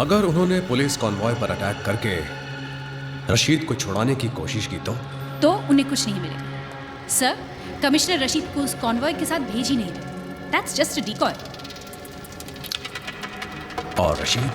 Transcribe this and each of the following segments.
अगर उन्होंने police convoy पर अटैक करके रशीद को छुड़ाने की कोशिश की तो उन्हें कुछ नहीं मिलेगा। सर, कमिश्नर रशीद को उस कॉन्वॉय के साथ भेज ही नहीं रहे। That's just a decoy. और रशीद?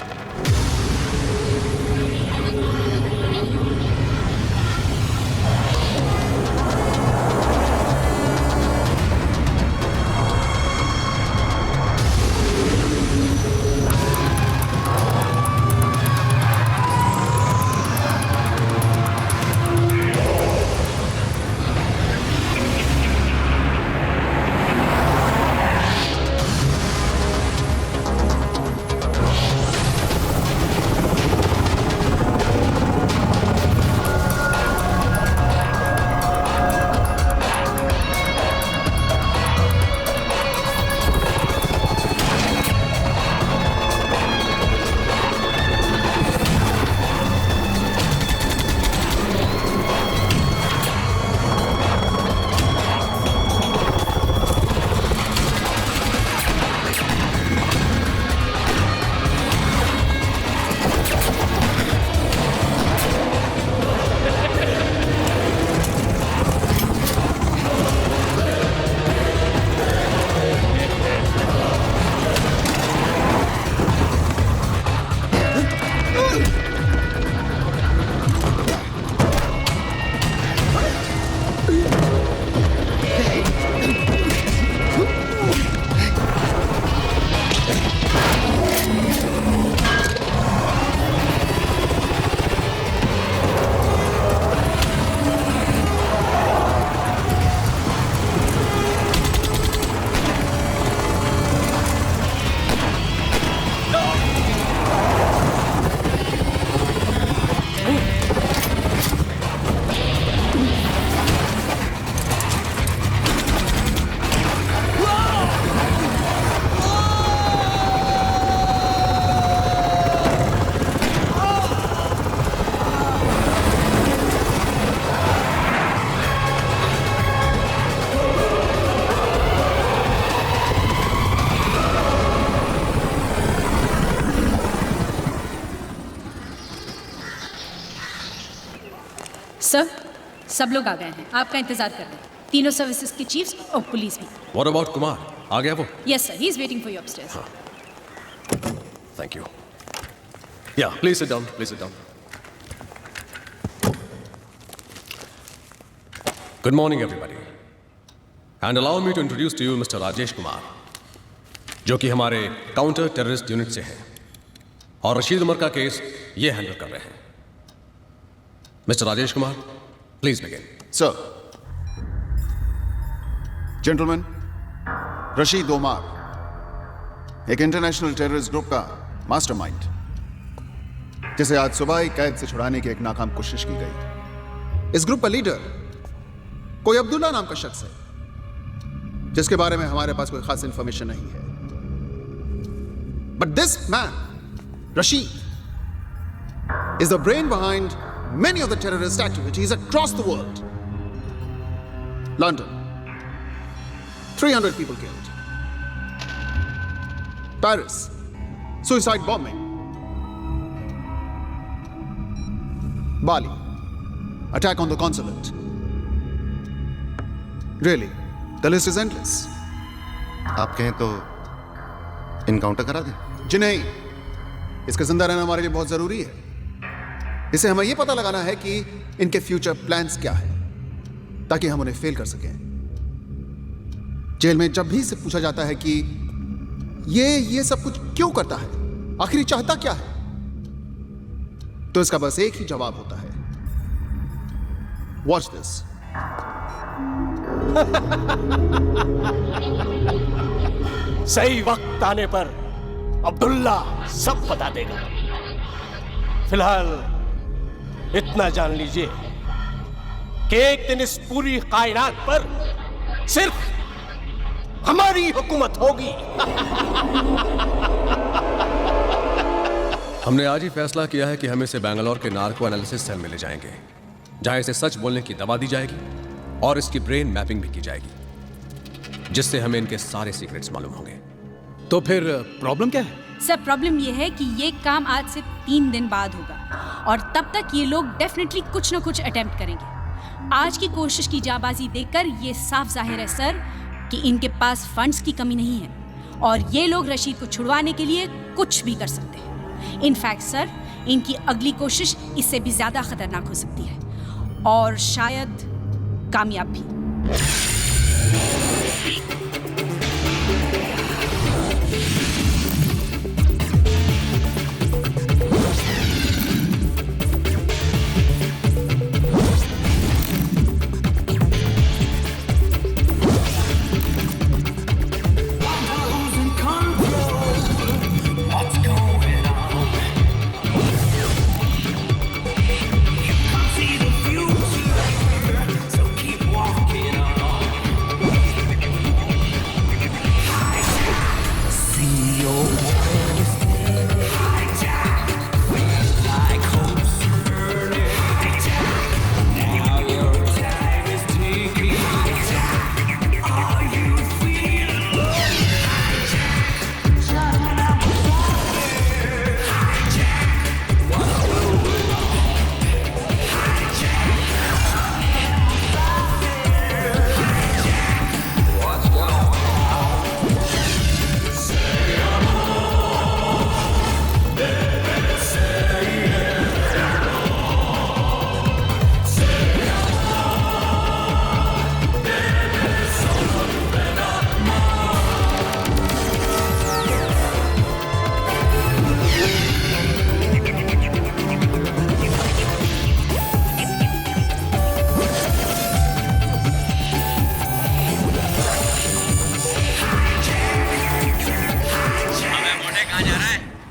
सर, सब लोग आ गए हैं। आपका इंतजार कर रहे हैं। तीनों सर्विसेज के चीफ्स और पुलिस भी। What about Kumar? आ गया वो? Yes sir, he is waiting for you upstairs. Thank you. Yeah please sit down, please sit down. Good morning everybody, and allow me to introduce to you mister Rajesh Kumar, जो कि हमारे counter terrorist unit से हैं और रशीद उमर का case ये handle कर रहे हैं। Mister Rajesh Kumar, please begin. Sir, gentleman, Rashid Umar एक इंटरनेशनल टेररिस्ट ग्रुप का मास्टरमाइंड, जिसे आज सुबह ही कैद से छुड़ाने की एक नाकाम कोशिश की गई। इस ग्रुप का लीडर कोई अब्दुल्ला नाम का शख्स है, जिसके बारे में हमारे पास कोई खास इंफॉर्मेशन नहीं है। But this man, Rashid, is the brain behind many of the terrorist activities across the world. London, 300 people killed. Paris, suicide bombing. Bali, attack on the consulate. Really, the list is endless. आप कहें तो encounter करा दें? जी नहीं, इसका जिंदा रहना हमारे लिए बहुत जरूरी है। इसे हमें यह पता लगाना है कि इनके फ्यूचर प्लान्स क्या है, ताकि हम उन्हें फेल कर सकें। जेल में जब भी से पूछा जाता है कि ये सब कुछ क्यों करता है, आखिर चाहता क्या है, तो इसका बस एक ही जवाब होता है, वॉच दिस। सही वक्त आने पर अब्दुल्ला सब बता देगा। फिलहाल इतना जान लीजिए कि एक दिन इस पूरी कायनात पर सिर्फ हमारी हुकूमत होगी। हमने आज ही फैसला किया है कि हम इसे बेंगलोर के नार्को एनालिसिस सेल में ले जाएंगे, जहां इसे सच बोलने की दवा दी जाएगी और इसकी ब्रेन मैपिंग भी की जाएगी, जिससे हमें इनके सारे सीक्रेट्स मालूम होंगे। तो फिर प्रॉब्लम क्या है? सर प्रॉब्लम ये है कि ये काम आज से 3 दिन बाद होगा और तब तक ये लोग डेफिनेटली कुछ ना कुछ अटेम्प्ट करेंगे। आज की कोशिश की जाबाजी देखकर ये साफ जाहिर है सर कि इनके पास फंड्स की कमी नहीं है और ये लोग रशीद को छुड़वाने के लिए कुछ भी कर सकते हैं। इनफैक्ट सर इनकी अगली कोशिश इससे भी ज़्यादा खतरनाक हो सकती है और शायद कामयाब भी।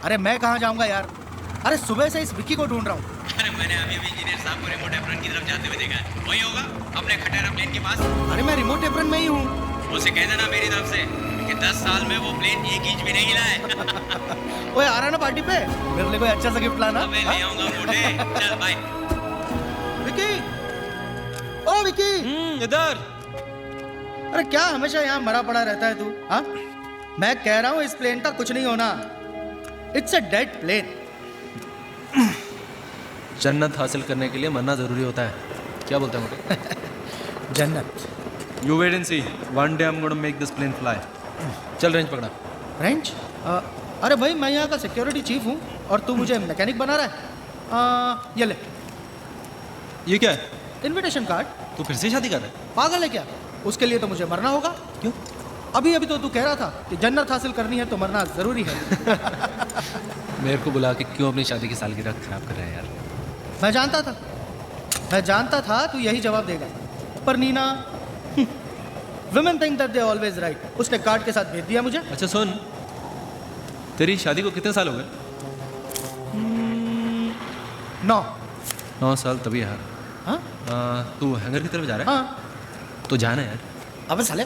अरे मैं कहाँ जाऊँगा यार, अरे सुबह से इस विक्की को ढूंढ रहा हूँ। अरे मैंने अभी इंजीनियर साहब को रिमोट एप्रन की तरफ जाते हुए देखा है। वही होगा अपने खटेरा प्लेन के पास। अरे मैं रिमोट एप्रन में ही हूँ। उसे कह देना मेरी तरफ से कि 10 साल में वो प्लेन 1 इंच भी नहीं हिला है। ओए आ रहा ना पार्टी पे, मेरे लिए कोई अच्छा सा गिफ्ट लाना। मैं ले आऊंगा मोटे। चल बाय। विक्की, ओ विक्की, इधर। अरे क्या हमेशा यहाँ मरा पड़ा रहता है तू? हाँ, मैं कह रहा हूँ इस प्लेन का कुछ नहीं होना। It's a dead plane. जन्नत हासिल करने के लिए मरना जरूरी होता है, क्या बोलते हैं मोटे? जन्नत। You wait and see, one day I am gonna make this plane fly. चल रेंज पकड़ा। रेंज? अरे भाई मैं यहाँ का सिक्योरिटी चीफ हूँ और तू मुझे मैकेनिक बना रहा है। ये ले। ये क्या है? Invitation card. तू फिर से शादी कर रहा है? पागल है क्या? उसके लिए तो मुझे मरना होगा। क्यों? अभी अभी तो तू कह रहा था कि जन्नत हासिल करनी है तो मरना जरूरी है। मेरे को बुला के क्यों अपनी शादी की सालगिरह खराब कर रहा है यार? मैं जानता था तू यही जवाब देगा, पर Nina, women think that they are always right। उसने कार्ड के साथ भेज दिया मुझे। अच्छा सुन, तेरी शादी को कितने साल हो गए? 9। 9 साल तभी यार। हाँ तू हैंगर की तरफ जा रहा है? हाँ। तो जाना यार। अबे साले,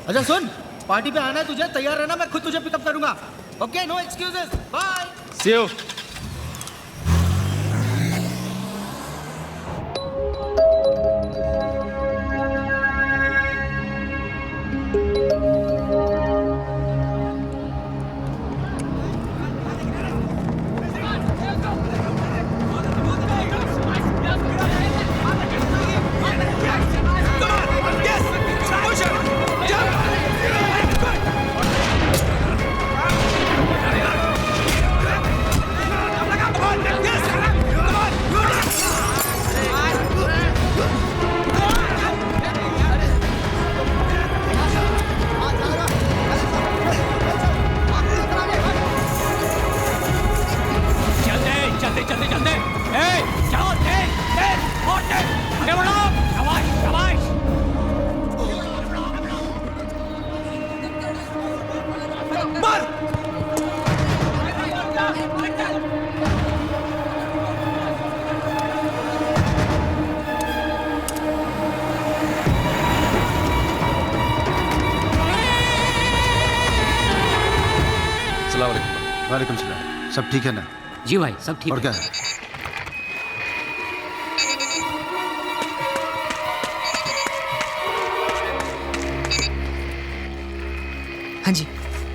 अच्छा सुन, पार्टी पे आना है तुझे, तैयार रहना, मैं खुद तुझे पिकअप करूंगा। Okay, no excuses, bye. See you. वालेकुम सलाम। सब ठीक है ना? जी भाई सब ठीक और है। क्या है? हाँ जी,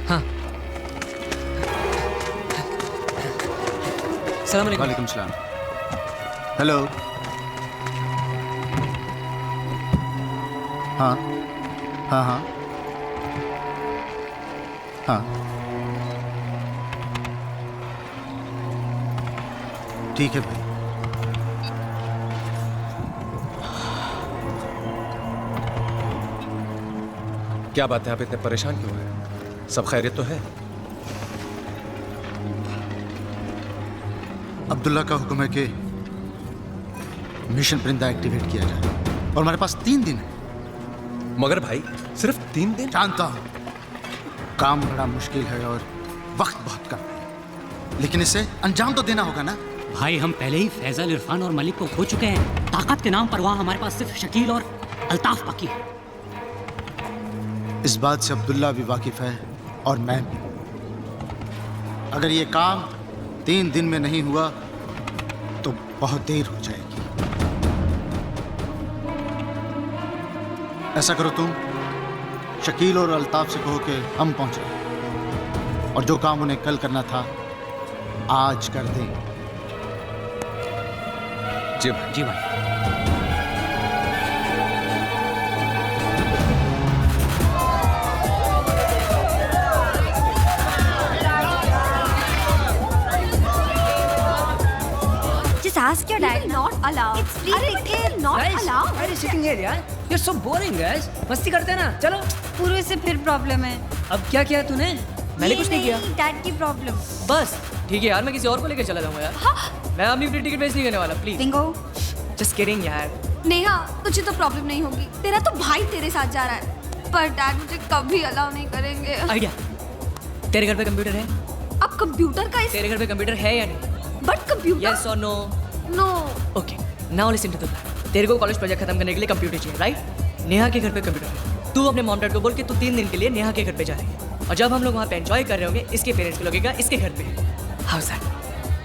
हाँ सलाम अलैकुम। वालेकुम सलाम। हेलो। हाँ हाँ हाँ हाँ, ठीक है भाई। क्या बात है, आप इतने परेशान क्यों हैं? सब खैरियत तो है? अब्दुल्ला का हुक्म है कि मिशन परिंदा एक्टिवेट किया जाए और हमारे पास 3 दिन है। मगर भाई सिर्फ 3 दिन? जानता हूं काम बड़ा मुश्किल है और वक्त बहुत कम है, लेकिन इसे अंजाम तो देना होगा ना। भाई हम पहले ही फैजल, इरफान और मलिक को खो चुके हैं। ताकत के नाम पर वहाँ हमारे पास सिर्फ शकील और अल्ताफ बाकी है। इस बात से अब्दुल्ला भी वाकिफ है और मैं भी। अगर ये काम 3 दिन में नहीं हुआ तो बहुत देर हो जाएगी। ऐसा करो, तुम शकील और अल्ताफ से कहो कि हम पहुंच रहे और जो काम उन्हें कल करना था आज कर दें। जी भाई। जी भाई। Just ask your dad. Not allowed. It's free ticket. Not allowed. Why are you sitting here यार? You're so boring guys. मस्ती करते हैं ना, चलो। पूरे से फिर प्रॉब्लम है। अब क्या किया तूने? मैंने कुछ नहीं किया। डैड की प्रॉब्लम। बस ठीक है यार, मैं किसी और को लेकर चला जाऊंगा यार। हाँ? मैं अपनी फ्री टिकट वेस्ट नहीं करने वाला, प्लीज। बिंगो। जस्ट किडिंग यार। नेहा, तुझे तो प्रॉब्लम नहीं होगी। तेरा तो भाई तेरे साथ जा रहा है, पर डैड मुझे कभी अलाउ नहीं करेंगे। आइडिया। तेरे घर पे कंप्यूटर है? अब कंप्यूटर का तेरे घर पे कंप्यूटर है या नहीं? But computer. यस और no? No. Okay, now listen to the plan. तेरे को कॉलेज प्रोजेक्ट खत्म करने के लिए कंप्यूटर चाहिए, राइट? नेहा के घर पे कंप्यूटर है। तू अपने मॉम डैड को बोल कि तू 3 दिन के लिए नेहा के घर पे जा रही है, और जब हम लोग वहाँ पे एंजॉय कर रहे होंगे, इसके पेरेंट्स को लगेगा इसके घर पे। How that?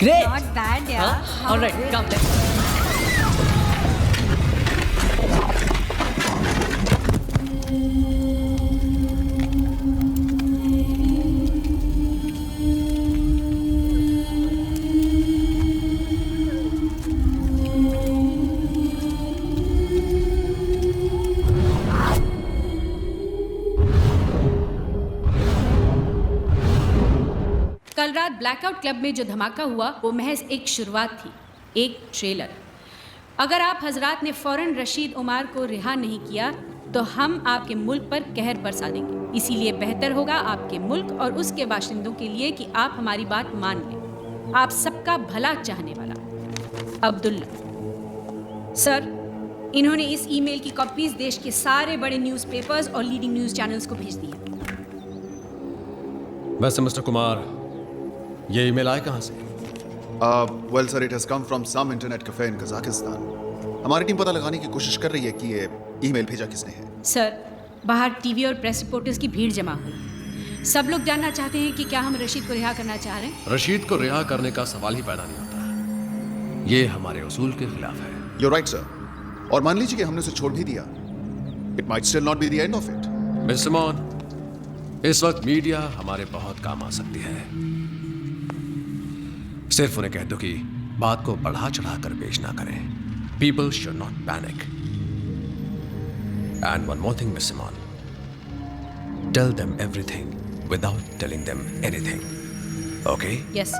Great. Not bad यार। Alright, come let's. कल रात ब्लैकआउट क्लब में जो धमाका हुआ वो महज एक शुरुआत थी, एक ट्रेलर। अगर आप हजरात ने फौरन रशीद उमर को रिहा नहीं किया तो हम आपके मुल्क पर कहर बरसा देंगे। इसीलिए बेहतर होगा आपके मुल्क और उसके बाशिंदों के लिए कि आप हमारी बात मान लें। आप सबका भला चाहने वाला अब्दुल्ला। सर, इन्होंने इस ईमेल की कॉपीज देश के सारे बड़े न्यूज़पेपर्स और लीडिंग न्यूज़ चैनल्स को भेज दी है। वैसे मिस्टर कुमार, ये ईमेल आया कहाँ से? Well sir, it has come from some internet cafe in Kazakhstan. हमारी टीम पता लगाने की कोशिश कर रही है कि ये ईमेल भेजा किसने है। सर, बाहर टीवी और प्रेस रिपोर्टर्स की भीड़ जमा हुई। सब लोग जानना चाहते हैं कि क्या हम रशीद को रिहा करना चाह रहे हैं। रशीद को रिहा करने का सवाल ही पैदा नहीं होता। ये हमारे उसूल के खिलाफ है। You right sir. और मान लीजिए कि हमने उसे छोड़ भी दिया, it might still not be the end of it. Miss Simone, इस वक्त मीडिया हमारे बहुत काम आ सकती है। सिर्फ उन्हें कह दो कि बात को बढ़ा चढ़ा कर पेश ना करें। People should not panic. And one more thing miss Simone, tell them everything without telling them anything. Okay? Yes.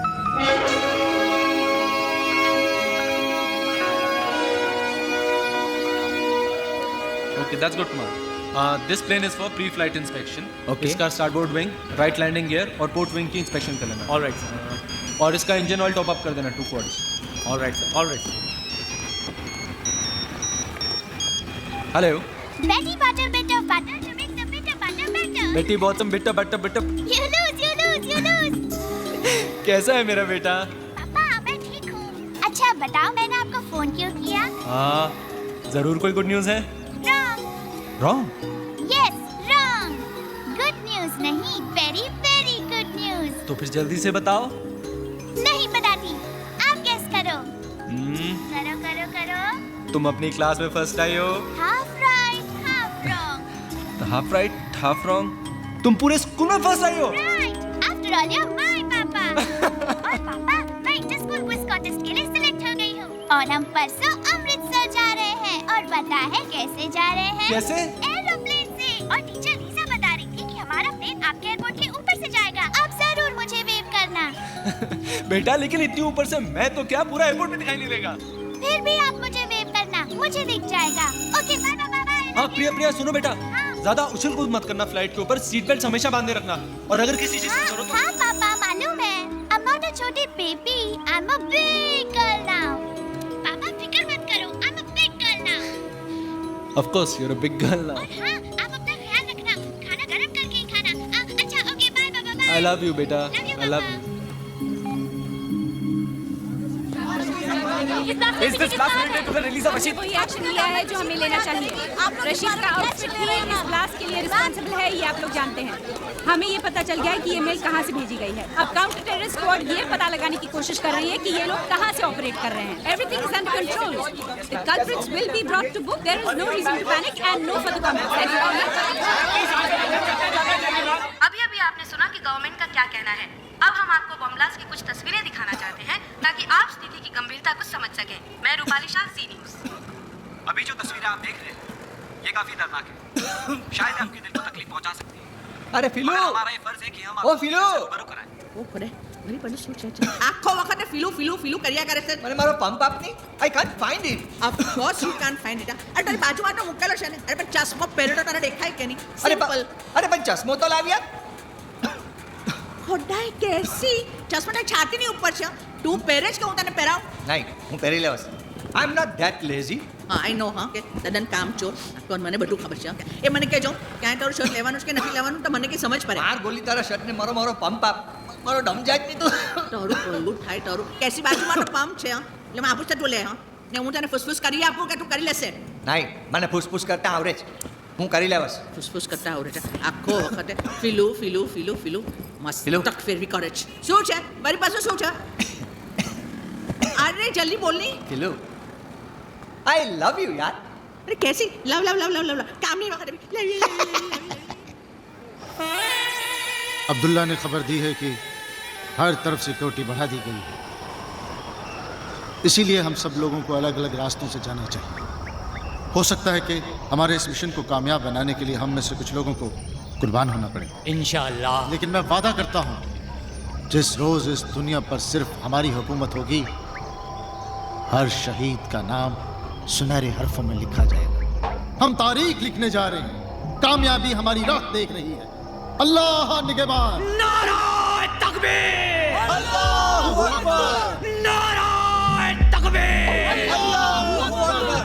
Okay, that's good, Kumar. This plane is for pre-flight inspection. Okay. इसका starboard wing, right landing gear और port wing की inspection कर लेना. All right, sir. और इसका engine oil top up कर देना 2 quarts. All right, sir. All right, sir. Hello. Betty butter, bitter butter to make the bitter butter better. Betty bottom bitter butter bitter. You lose, you lose, you lose. कैसा है मेरा बेटा? पापा, मैं ठीक हूँ। अच्छा बताओ, मैंने आपको फोन क्यों किया? हाँ, जरूर कोई गुड न्यूज़ है? Wrong. Wrong? Yes, wrong. Good news नहीं, very very good news. तो फिर जल्दी से बताओ. नहीं बताती, आप guess करो. करो करो करो. तुम अपनी क्लास में फर्स्ट आई हो. Half right, half wrong. Half right, half wrong. तुम पूरे स्कूल में फर्स्ट आई हो. Right. After all, you're my papa. और पापा, मैं इंटर स्कूल क्विज कॉन्टेस्ट के लिए सिलेक्ट हो गई हूँ और हम परसों अमृतसर जा रहे हैं। और पता है कैसे जा रहे हैं? कैसे? एरोप्लेन से। और टीचर लीजा बता रही थी कि हमारा प्लेन आपके एयरपोर्ट के ऊपर से जाएगा। आप जरूर मुझे वेव करना। बेटा लेकिन इतनी ऊपर से मैं तो क्या पूरा एयरपोर्ट में दिखाई नहीं देगा। फिर भी आप मुझे वेव करना, मुझे दिख जाएगा। Okay bye bye bye. हाँ प्रिया सुनो बेटा, ज्यादा उछल कूद मत करना फ्लाइट के ऊपर, सीट बेल्ट हमेशा बांधे रखना। और अगर किसी चीज की जरूरत हो। हाँ पापा मालूम है। I'm not a छोटी baby, I'm a big girl now. पापा फिक्र मत करो, I'm a big girl now. Of course you're a big girl now. और हाँ, आप अपना ख्याल रखना, खाना गरम करके ही खाना। अच्छा okay bye bye bye. I love you बेटा, I love you. Is this blast related to the release of Rashid? कोई एक्शन लिया है जो हमें लेना चाहिए। रशीद का आउटफिट ही इस ब्लास्ट के लिए रिस्पॉन्सिबल है, ये आप लोग जानते हैं। हमें ये पता चल गया है कि ये मेल कहाँ से भेजी गई है। अब काउंटर टेररिस्ट स्क्वाड ये पता लगाने की कोशिश कर रही है कि ये लोग कहाँ से ऑपरेट कर रहे हैं। Everything is under control. The culprits will be brought to book. There is no reason to panic and no further comments. अभी आपने सुना कि गवर्नमेंट का क्या कहना है। अब हम आपको बम ब्लास्ट की कुछ तस्वीरें दिखाना चाहते हैं ताकि आप स्थिति की गंभीरता को समझ सकें। मैं रूपाली शाह, सी न्यूज़। अभी जो तस्वीरें आप देख रहे हैं ये काफी दर्दनाक है, शायद आपके दिल को तकलीफ पहुंचा सकती है। अरे फिलू, हमारा ये फर्ज है कि हम ओ फिलू, ओ खड़े मेरी बड़ी सोच है। आखो वखत फिलू करिया करे છે મને મારો પંપ આપની I can't find it. Of course you can't find it. અરે તારી બાજુમાં તો મૂકેલો છે ને. અરે પણ ચશ્મો પહેરેલો તારે દેખાય કે નહીં? અરે પણ ચશ્મો તો લાવ્યા. ખોડાઈ કેસી ચશ્મો તારી છાતીની ઉપર છે. તું પહેરે છે કે હું તને પહેરાવ? નહીં, હું પહેરી લેવાસ. I'm not that lazy. હા આઈ નો હા કે તદન કામચોર. કોણ મને બધું ખબર છે. એ મને કહેજો ક્યાં તારું શર્ટ લેવાનું છે કે નથી લેવાનું તો મને કે સમજ પડે. માર ગોલી તારા શર્ટને મારો પંપ આપ. મારો ડમ જાય નહીં તો તારું કોલું થાય તારું. કેસી બાજુમાં તો પંપ છે. એટલે હું આપું તું લે હા. ને હું તને ફુસફુસ કરી આપું કે તું કરી લેશે? નહીં, મને ફુસફુસ કરતા આવડે છે. હું કરી લેવાસ. ફુસફુસ કરતા આવડે છે. આખો વખતે ફીલું મસ્ત ફીલું તક ફેરવી કરે છે. શું છે મારી પાસે શું છે? અરે જલ્દી બોલ ની. ફીલું I love you यार. अरे कैसी लव काम नहीं वक्त अब्दुल्ला ने खबर दी है कि हर तरफ सिक्योरिटी बढ़ा दी गई है, इसीलिए हम सब लोगों को अलग अलग रास्तों से जाना चाहिए। हो सकता है कि हमारे इस मिशन को कामयाब बनाने के लिए हम में से कुछ लोगों को कुर्बान होना पड़े इंशाअल्लाह। लेकिन मैं वादा करता हूँ जिस रोज इस दुनिया पर सिर्फ हमारी हुकूमत होगी, हर शहीद का नाम सुनहरे हरफों में लिखा जाएगा। हम तारीख लिखने जा रहे हैं, कामयाबी हमारी राह देख रही है। अल्लाह निगहबान। नाराए तकबीर, अल्लाहू अकबर, नाराए तकबीर, Allahu Akbar.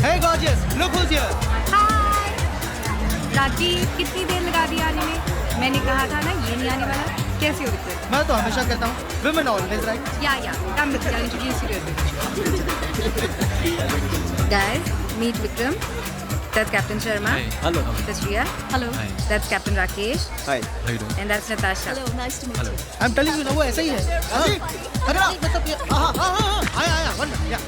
Hey gorgeous, look who's here. हाय राजीव, कितनी देर लगा दी आने में? मैंने कहा था ना ये नहीं आने वाला। कैसी हो विक्रम? मैं तो हमेशा कहता हूँ women always right. या come with me, I'll introduce you to everyone. Guys, meet Vikram. That's Captain Sharma. Hello. That's Riya. Hello. That's Captain Rakesh. Hi. And that's Natasha. Hello, nice to meet you. I'm telling you ना वो ऐसा ही है. अरे मतलब ये आया one या.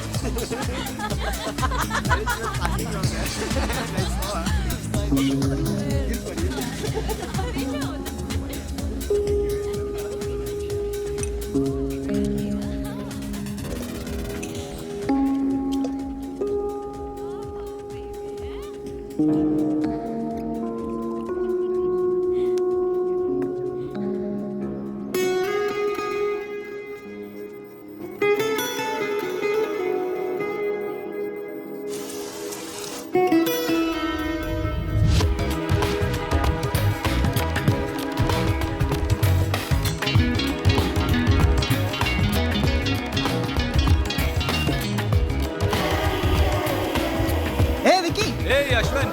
Hey Ashwin.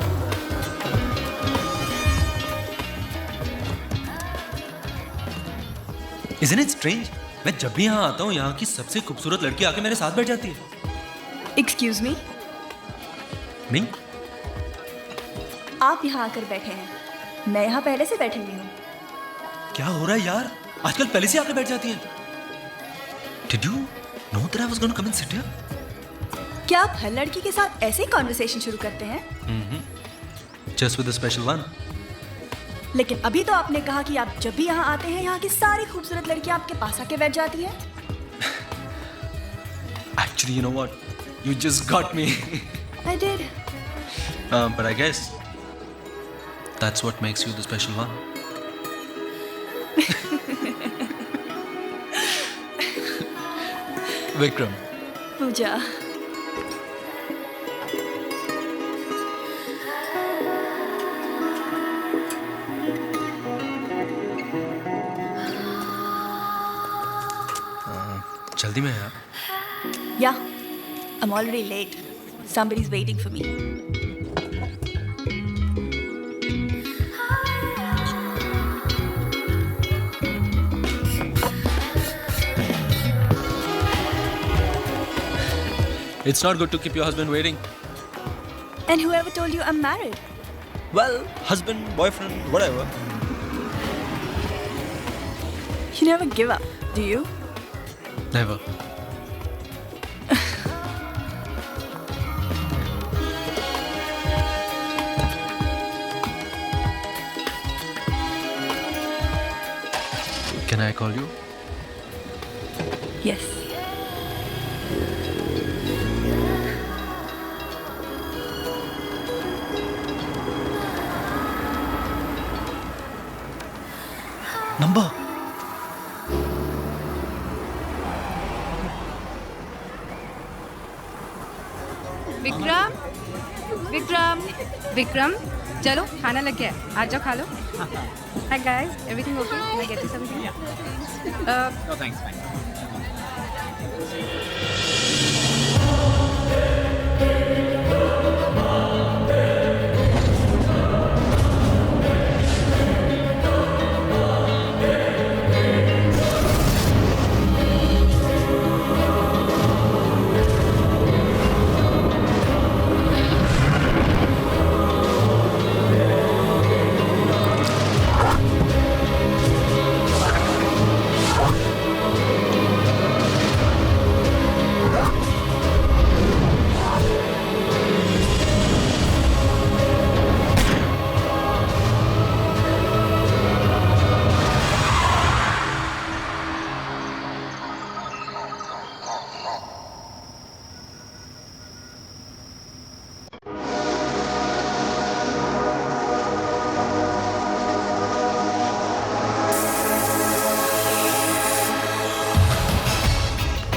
Isn't it strange? मैं जब भी यहाँ आता हूँ यहाँ की सबसे खूबसूरत लड़की आके मेरे साथ बैठ जाती है। Excuse me? नहीं? आप यहाँ आकर बैठे हैं, मैं यहाँ पहले से बैठी हुई हूँ। क्या हो रहा है यार? आजकल पहले से आके बैठ जाती है। Did you know that I was going to come and sit here? क्या आप हर लड़की के साथ ऐसे ही कॉन्वर्सेशन शुरू करते हैं? Just with a special one. लेकिन अभी तो आपने कहा कि आप जब भी यहाँ आते हैं यहाँ की सारी खूबसूरत लड़कियाँ आपके पास आके बैठ जाती हैं। Actually, you know what? You just got me. I did. But I guess that's what makes you the special one. Vikram. पूजा। जल्दी में यार। Yeah, I'm already late. Somebody's waiting for me. It's not good to keep your husband waiting. And whoever told you I'm married? Well, husband, boyfriend, whatever. You never give up, do you? Never. Can I call you? Yes. Number. Vikram, Vikram, Vikram, चलो खाना लग गया है, आ जाओ खा लो। Hi guys, everything okay? Can I get you something? No thanks, fine.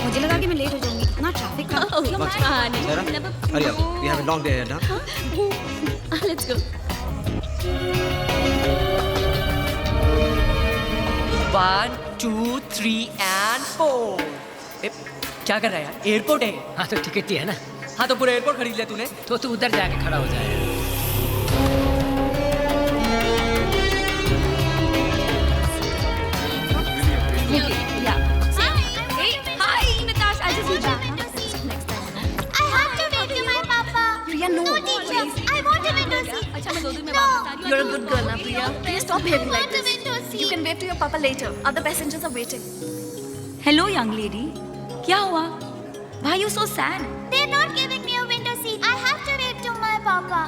मुझे लगा कि मैं लेट हो जाऊंगी, इतना ट्रैफिक था। Hurry up. We have a long day ahead, huh? Let's go. 1, 2, 3 and 4। क्या कर रहा है यार? एयरपोर्ट है। हाँ तो टिकट ही है ना। हाँ तो पूरा एयरपोर्ट खरीद लिया तूने? तो तू उधर जाके खड़ा हो जाए। Hi, Natasha. I just need you. I have to wait to my papa. Priya, no. No, teacher. I want a window seat. अच्छा मैं 2 दिन में वापस आ रही हूँ। You're a good girl now, Priya. Please stop behaving like I want a this. window seat. You can wave to your papa later. Other passengers are waiting. Hello young lady, क्या हुआ? Why you so sad? They're not giving me a window seat. I have to wait to my papa.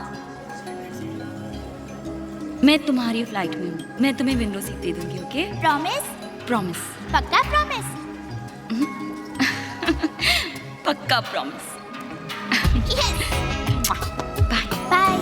मैं तुम्हारी flight में हूँ, मैं तुम्हें window seat दे दूंगी, okay? Promise? Promise. पक्का promise? पक्का प्रॉमिस। Yes. बाय। Bye.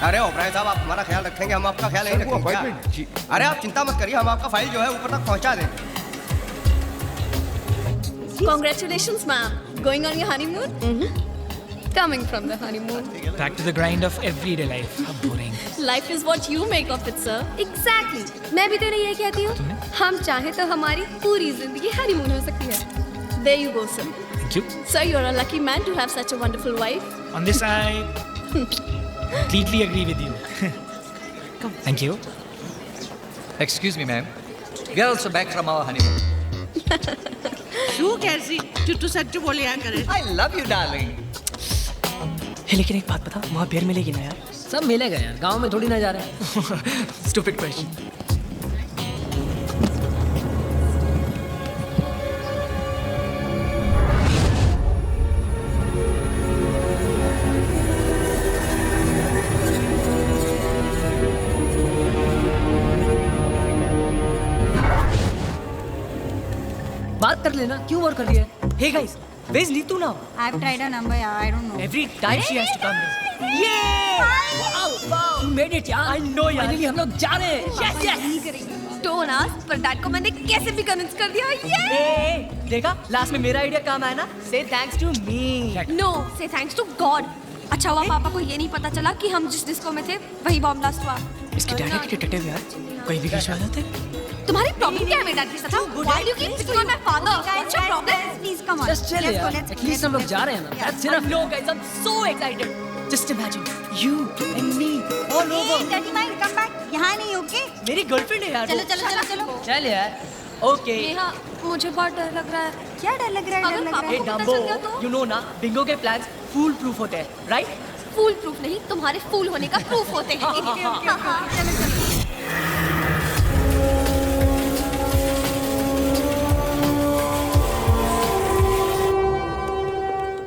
अरे ओबराय साहब, आप हमारा ख्याल रखेंगे, हम आपका ख्याल नहीं रखेंगे क्या? अरे आप चिंता मत करिए, हम आपका फाइल जो है ऊपर तक पहुंचा देंगे। Congratulations, ma'am. Going on your honeymoon? Coming from the honeymoon. Back to the grind of everyday life. How boring. Life is what you make of it, sir. Exactly. मैं भी तो नहीं ये कहती हूँ. हम चाहे तो हमारी पूरी जिंदगी हनीमून हो सकती है. There you go, sir. Thank you. Sir, you're a lucky man to have such a wonderful wife. On this, I completely agree with you. Thank you. Excuse me, ma'am. We are also back from our honeymoon. तू कैसी चुट्टू सच्चू बोले यार करे. I love you, darling. हे लेकिन एक बात बता, वहाँ बियर मिलेगी ना यार? सब मिलेगा यार, गांव में थोड़ी ना जा रहे हैं. Stupid question. बात कर लेना, क्यों और कर दिया? Hey guys, where's Neetu now? I've tried her number, yeah, I don't know. Every time she has to come. Wow! You made it यार. I know यार. Finally हम लोग जा रहे हैं. Yes, yes. Don't ask, पर डैड को मैंने कैसे भी कन्विंस कर दिया. Hey, देखा? Last में मेरा आइडिया काम आया ना? Say thanks to me. No, say thanks to God. अच्छा हुआ पापा को ये नहीं पता चला कि हम जिस डिस्को में थे वही बॉम्ब ब्लास्ट हुआ. इसके डैडी के डिटेक्टिव यार, कोई भी केस में आ जाते. तुम्हारी प्रॉब्लम क्या है मेरे डैड के साथ? Why do you keep picking on my father? What's your problem? Please come on. Just chill यार. At least हम लोग जा रहे हैं ना. That's enough. No guys, I'm so excited. Just imagine you and me all over. Hey, dirty mind, come back. यहाँ नहीं, okay? मेरी गर्लफ्रेंड है यार. चलो चलो चलो चलो. चल यार. Okay. नेहा, मुझे बहुत डर लग रहा है. क्या डर लग रहा है? डर लग रहा Hey है? Dumbo, you know ना, बिंगो के plans fool proof होते हैं, right? फूल प्रूफ नहीं, तुम्हारे फूल होने का प्रूफ होते हैं. चलो चलो.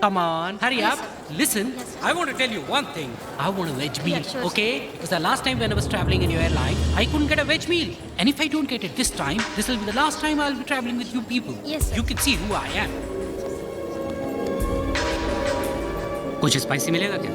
Come on, hurry up. Listen, I want to tell you one thing. I want a veg meal, okay? Because the last time when I was traveling in your airline, I couldn't get a veg meal. And if I don't get it this time, this will be the last time I'll be traveling with you people. Yes, sir. You can see who I am. कुछ spicy मिलेगा क्या?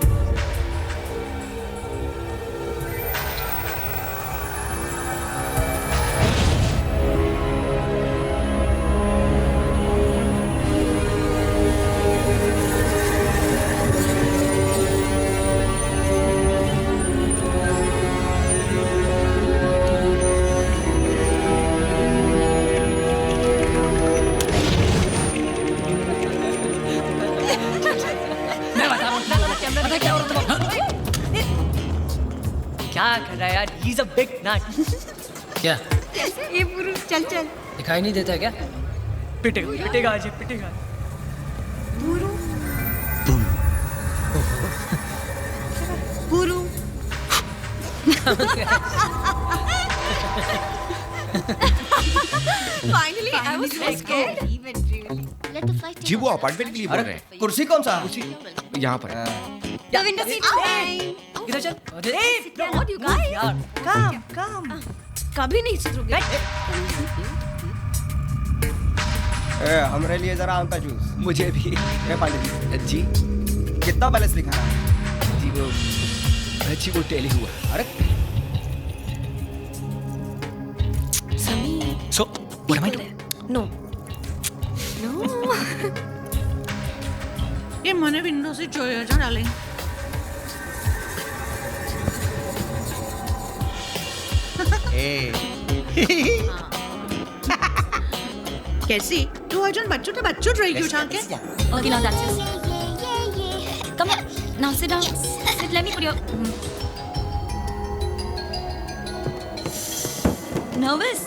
क्या कर रहा है यार? He's a big nut. क्या? ये पुरुष चल चल. दिखाई नहीं देता क्या? पिटेगा, पिटेगा आज, पिटेगा. पुरु. पुरु. Finally, I was so scared. Let the flight. जी वो अपार्टमेंट के लिए बोल रहे हैं. कुर्सी कौन सा? यहाँ पर. The window seat. इधर चल. Hey, what you guys? यार. Come. कभी नहीं सुधरोगे. हमारे लिए जरा आम का जूस. मुझे भी. पांडे जी. कितना बैलेंस लिखा है? जी वो टेली हुआ. अरे. Sameer. So, what am I doing? No. No. ये मने विंडो से जोया जा डालें. कैसी? तू अर्जुन बच्चों तो बच्चों रही क्यों उठा के? Okay, now that's it. Come here. Now sit down. Sit. Let me put your. Nervous?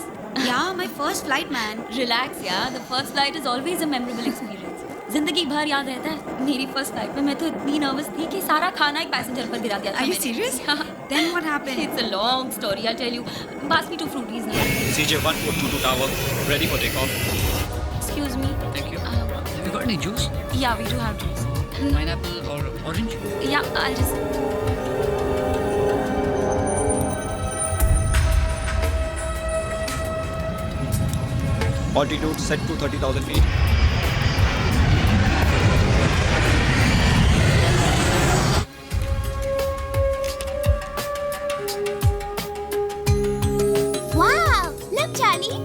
Yeah, my first flight, man. Relax, yeah. The first flight is always a memorable experience. जिंदगी भर याद रहता है. मेरी फर्स्ट फ्लाइट में मैं तो इतनी नर्वस थी कि सारा खाना एक पैसेंजर पर गिरा दिया था. Are you serious? Then what happened? It's a long story. I'll tell you. Pass me 2 fruities now. CJ1422 tower, ready for takeoff. Excuse me. Thank you. Have you got any juice? Yeah, we do have juice. Pineapple or orange? Yeah, I'll just. Altitude set to 30,000 feet. Wow! Look, Charlie!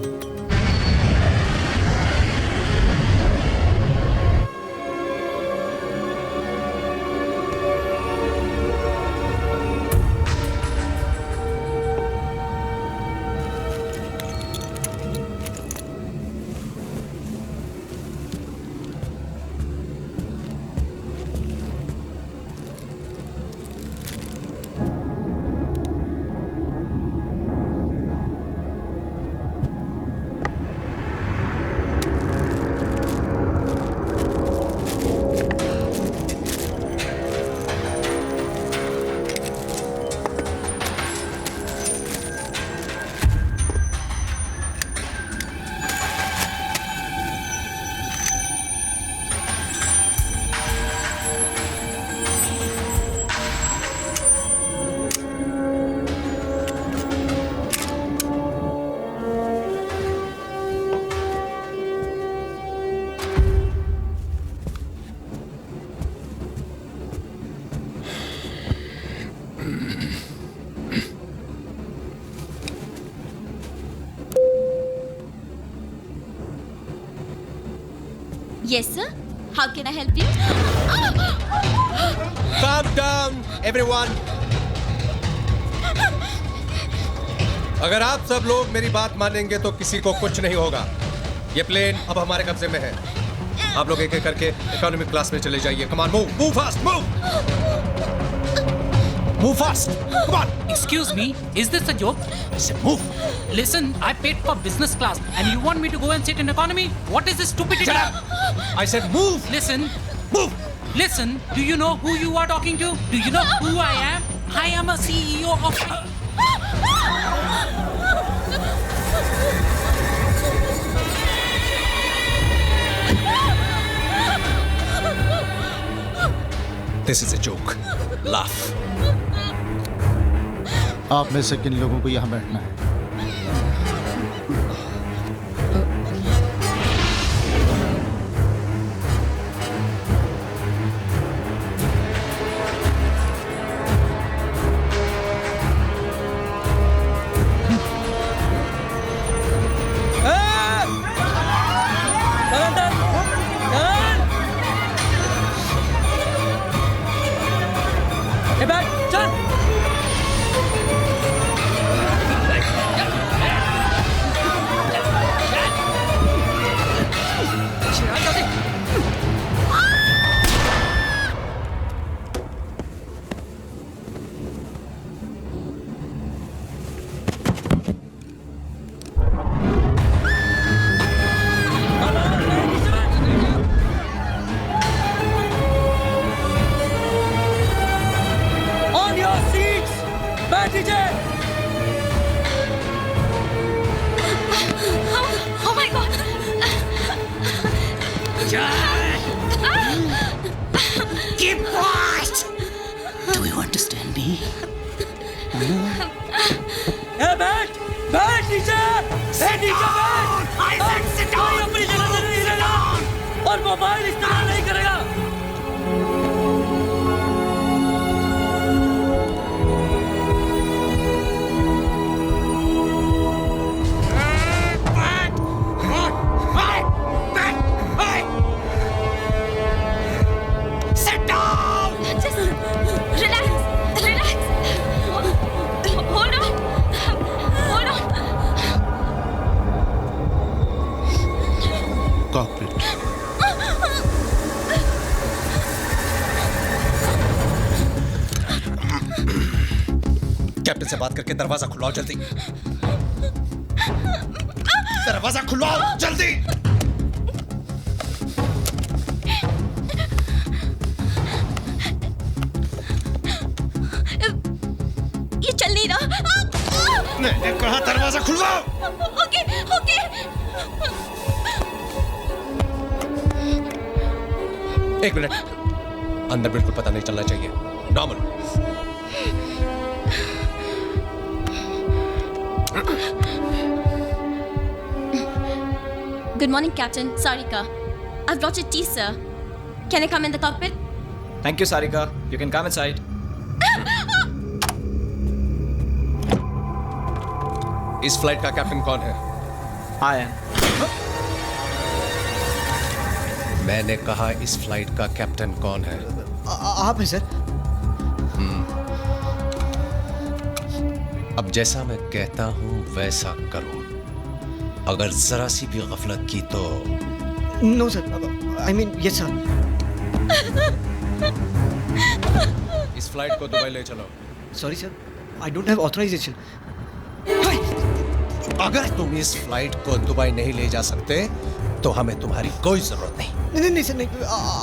Yes, sir. How can I help you? Calm down, everyone. अगर आप सब लोग मेरी बात मानेंगे तो किसी को कुछ नहीं होगा। ये प्लेन अब हमारे कब्जे में है। आप लोग एक एक करके इकोनॉमिक क्लास में चले जाइए। Come on, move fast, move fast. Come on. Excuse me, is this a joke? I said move. Listen, I paid for business class and you want me to go and sit in economy? What is this stupidity? Shut up. I said move. Listen. Move. Listen, do you know who you are talking to? Do you know who I am? I am a CEO of... This is a joke. Laugh. आप में से किन लोगों को यहाँ बैठना है? Oh my God! Keep quiet! Do you understand me? Hey, बैठ नीचे! बैठ! I said sit down! अपनी जगह से नहीं रहेगा और मोबाइल इस्तेमाल नहीं करेगा। Sit down! Just relax. Hold on. Cockpit. Captain से बात करके दरवाजा खुलवाओ जल्दी। दरवाजा खुलवाओ जल्दी। ये चल नहीं रहा। मैंने कहा दरवाजा खुलवाओ। ओके। एक मिनट, अंदर बिल्कुल पता नहीं चलना चाहिए। Normal. Good morning, Captain. Sarika. I've brought your tea, sir. Can I come in the cockpit? Thank you, Sarika. You can come inside. इस फ्लाइट का कैप्टन कौन है? I am. मैंने कहा इस फ्लाइट का कैप्टन कौन है? आप हैं सर। अब जैसा मैं कहता हूं वैसा करो। अगर जरा सी भी गफलत की तो no sir, I mean yes sir. इस फ्लाइट को दुबई ले चलो। Sorry sir, I don't have authorization. अगर तुम इस फ्लाइट को दुबई नहीं ले जा सकते तो हमें तुम्हारी कोई जरूरत नहीं। नहीं सर, नहीं।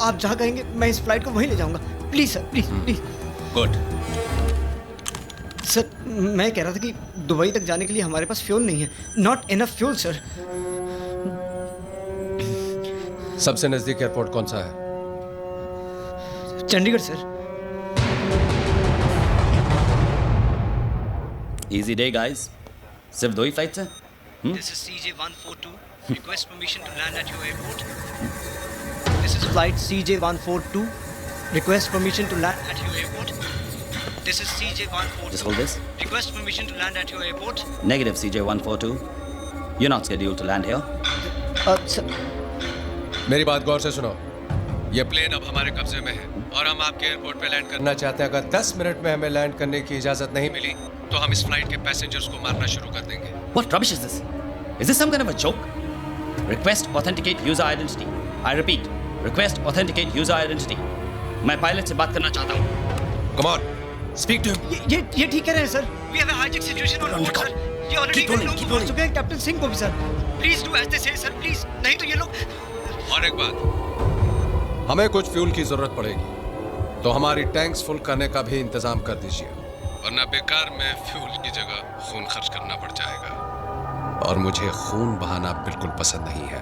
आप जहाँ कहेंगे मैं इस फ्लाइट को वहीं ले जाऊंगा। Please sir, please. Good. Sir, मैं कह रहा था कि दुबई तक जाने के लिए हमारे पास फ्यूल नहीं है। Not enough fuel sir. सबसे नजदीक एयरपोर्ट कौन सा है? Chandigarh sir. Easy day, guys. सिर्फ 2 ही फ्लाइट्स हैं? This is CJ142. Request permission to land at your airport. This is flight CJ142. Request permission to land at your airport. This is CJ142. Just hold this. Request permission to land at your airport. Negative CJ142. You're not scheduled to land here. Sir. मेरी बात गौर से सुनो। ये plane अब हमारे कब्जे में है और हम आपके एयरपोर्ट पे लैंड करना चाहते हैं। अगर 10 मिनट में हमें लैंड करने की इजाजत नहीं मिली तो हम इस फ्लाइट के पैसेंजर्स को मारना शुरू कर देंगे। What rubbish is this? Is this some kind of a joke? Request authenticate user identity. I repeat, request authenticate user identity. मैं पायलट से बात करना चाहता हूँ। Come on, speak to him. ये ठीक कह रहे हैं sir. We have a hijack situation on board sir. ये ऑलरेडी लोग मार चुके हैं कैप्टन सिंह को भी sir. Please do as they say sir please, नहीं तो ये लोग। और एक बात, हमें कुछ फ्यूल की जरूरत पड़ेगी तो हमारी टैंक्स फुल करने का भी इंतजाम कर दीजिए, वरना बेकार में फ्यूल की जगह खून खर्च करना पड़ जाएगा और मुझे खून बहाना बिल्कुल पसंद नहीं है।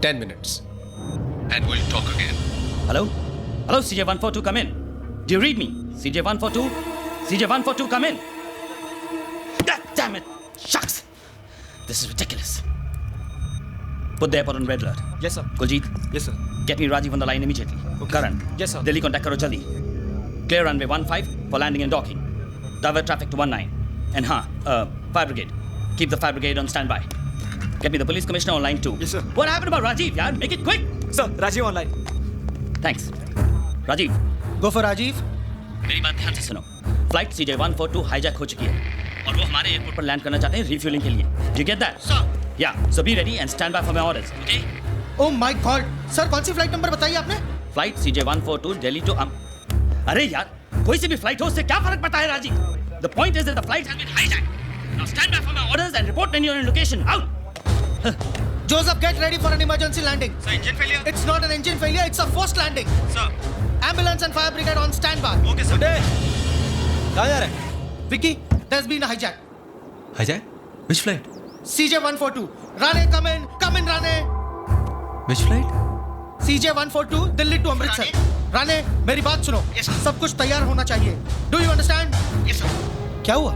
10 minutes and we'll talk again. Hello? Hello, CJ142, come in. Do you read me? CJ142? CJ142, come in. God damn it! Shucks! This is ridiculous. Put the airport on red alert. Yes, sir. Kuljit? Yes, sir. Get me Rajiv on the line immediately. Okay. Karan? Yes, sir. Delhi contact karo jaldi. Clear runway 15 for landing and docking. Divert traffic to 19. And fire brigade. Keep the fire brigade on standby. Get me the police commissioner on line 2. Yes, sir. What happened about Rajiv, yaar? Make it quick! Sir, Rajiv online. Thanks. Rajiv. Go for Rajiv. मेरी बात ध्यान से सुनो। Flight CJ142 hijack हो चुकी है और वो हमारे एयरपोर्ट पर लैंड करना चाहते हैं रिफ्यूलिंग के लिए। Do you get that? Sir. Yeah. So be ready and stand by for my orders. Okay? Oh my God! Sir कौन सी फ्लाइट नंबर बताई आपने? फ्लाइट CJ142 दिल्ली टू अरे यार, कोई सी भी फ्लाइट हो उससे क्या फर्क पड़ता है Rajiv? The point is that the flight has been hijacked. Now stand by for my orders and report when you're in location. Out. Joseph, get ready for an emergency landing. Sir, engine failure? It's not an engine failure, it's a forced landing. Sir. Ambulance and fire brigade on standby. Okay, sir. कहाँ जा रहे हैं? Vicky, there's been a hijack. Hijack? Which flight? CJ142. Rane, come in, Rane. Which flight? CJ142 Delhi to Amritsar. Rane, मेरी बात सुनो। सब कुछ तैयार होना चाहिए। Do you understand? Yes, sir. क्या हुआ?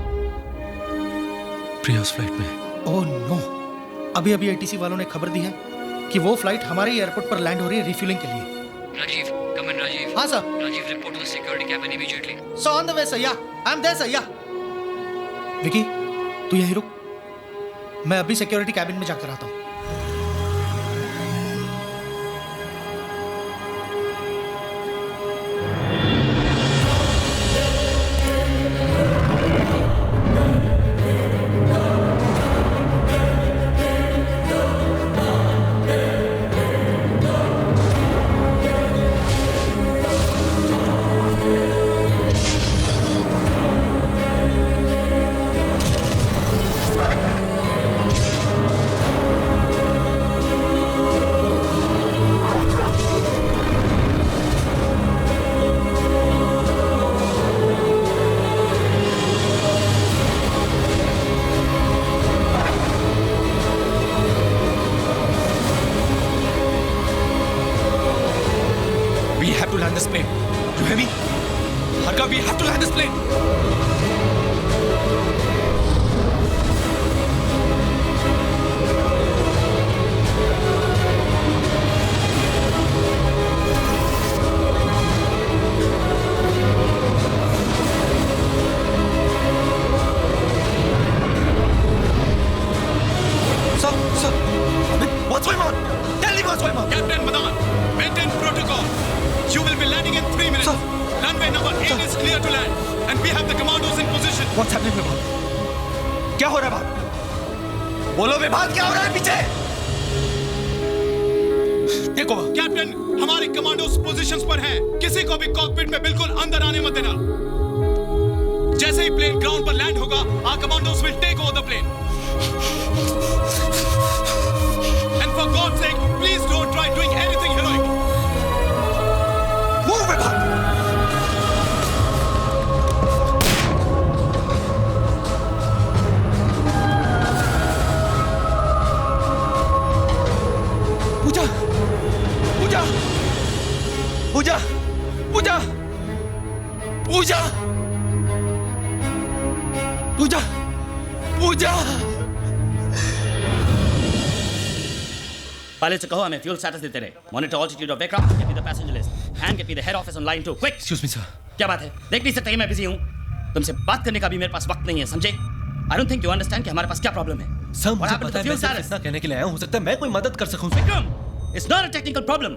प्रिया उस फ्लाइट में। Oh no. अभी ATC वालों ने खबर दी है कि वो फ्लाइट हमारे एयरपोर्ट पर लैंड हो रही है रिफ्यूलिंग के लिए। Rajiv, come in, Rajiv. हाँ sir. Rajiv, report to the security cabin immediately. So on the way, sir. Yeah, I'm there, sir. Yeah. Vicky, तू यहीं रुक। मैं अभी सिक्योरिटी कैबिन में जाकर आता हूँ। पायलट से कहो हमें फ्यूल स्टेटस देते रहे। Monitor altitude of aircraft, get me the passenger list and get me the head office on line 2 quick. Excuse me sir. क्या बात है? देख नहीं सकते मैं बिजी हूं। तुमसे बात करने का भी मेरे पास वक्त नहीं है, समझे? I don't think you understand कि हमारे पास क्या प्रॉब्लम है। सर मुझे पता है मैं सिर्फ इतना कहने के लिए आया हूं, हो सकता है मैं कोई मदद कर सकूं। Vikram, It's not a technical problem.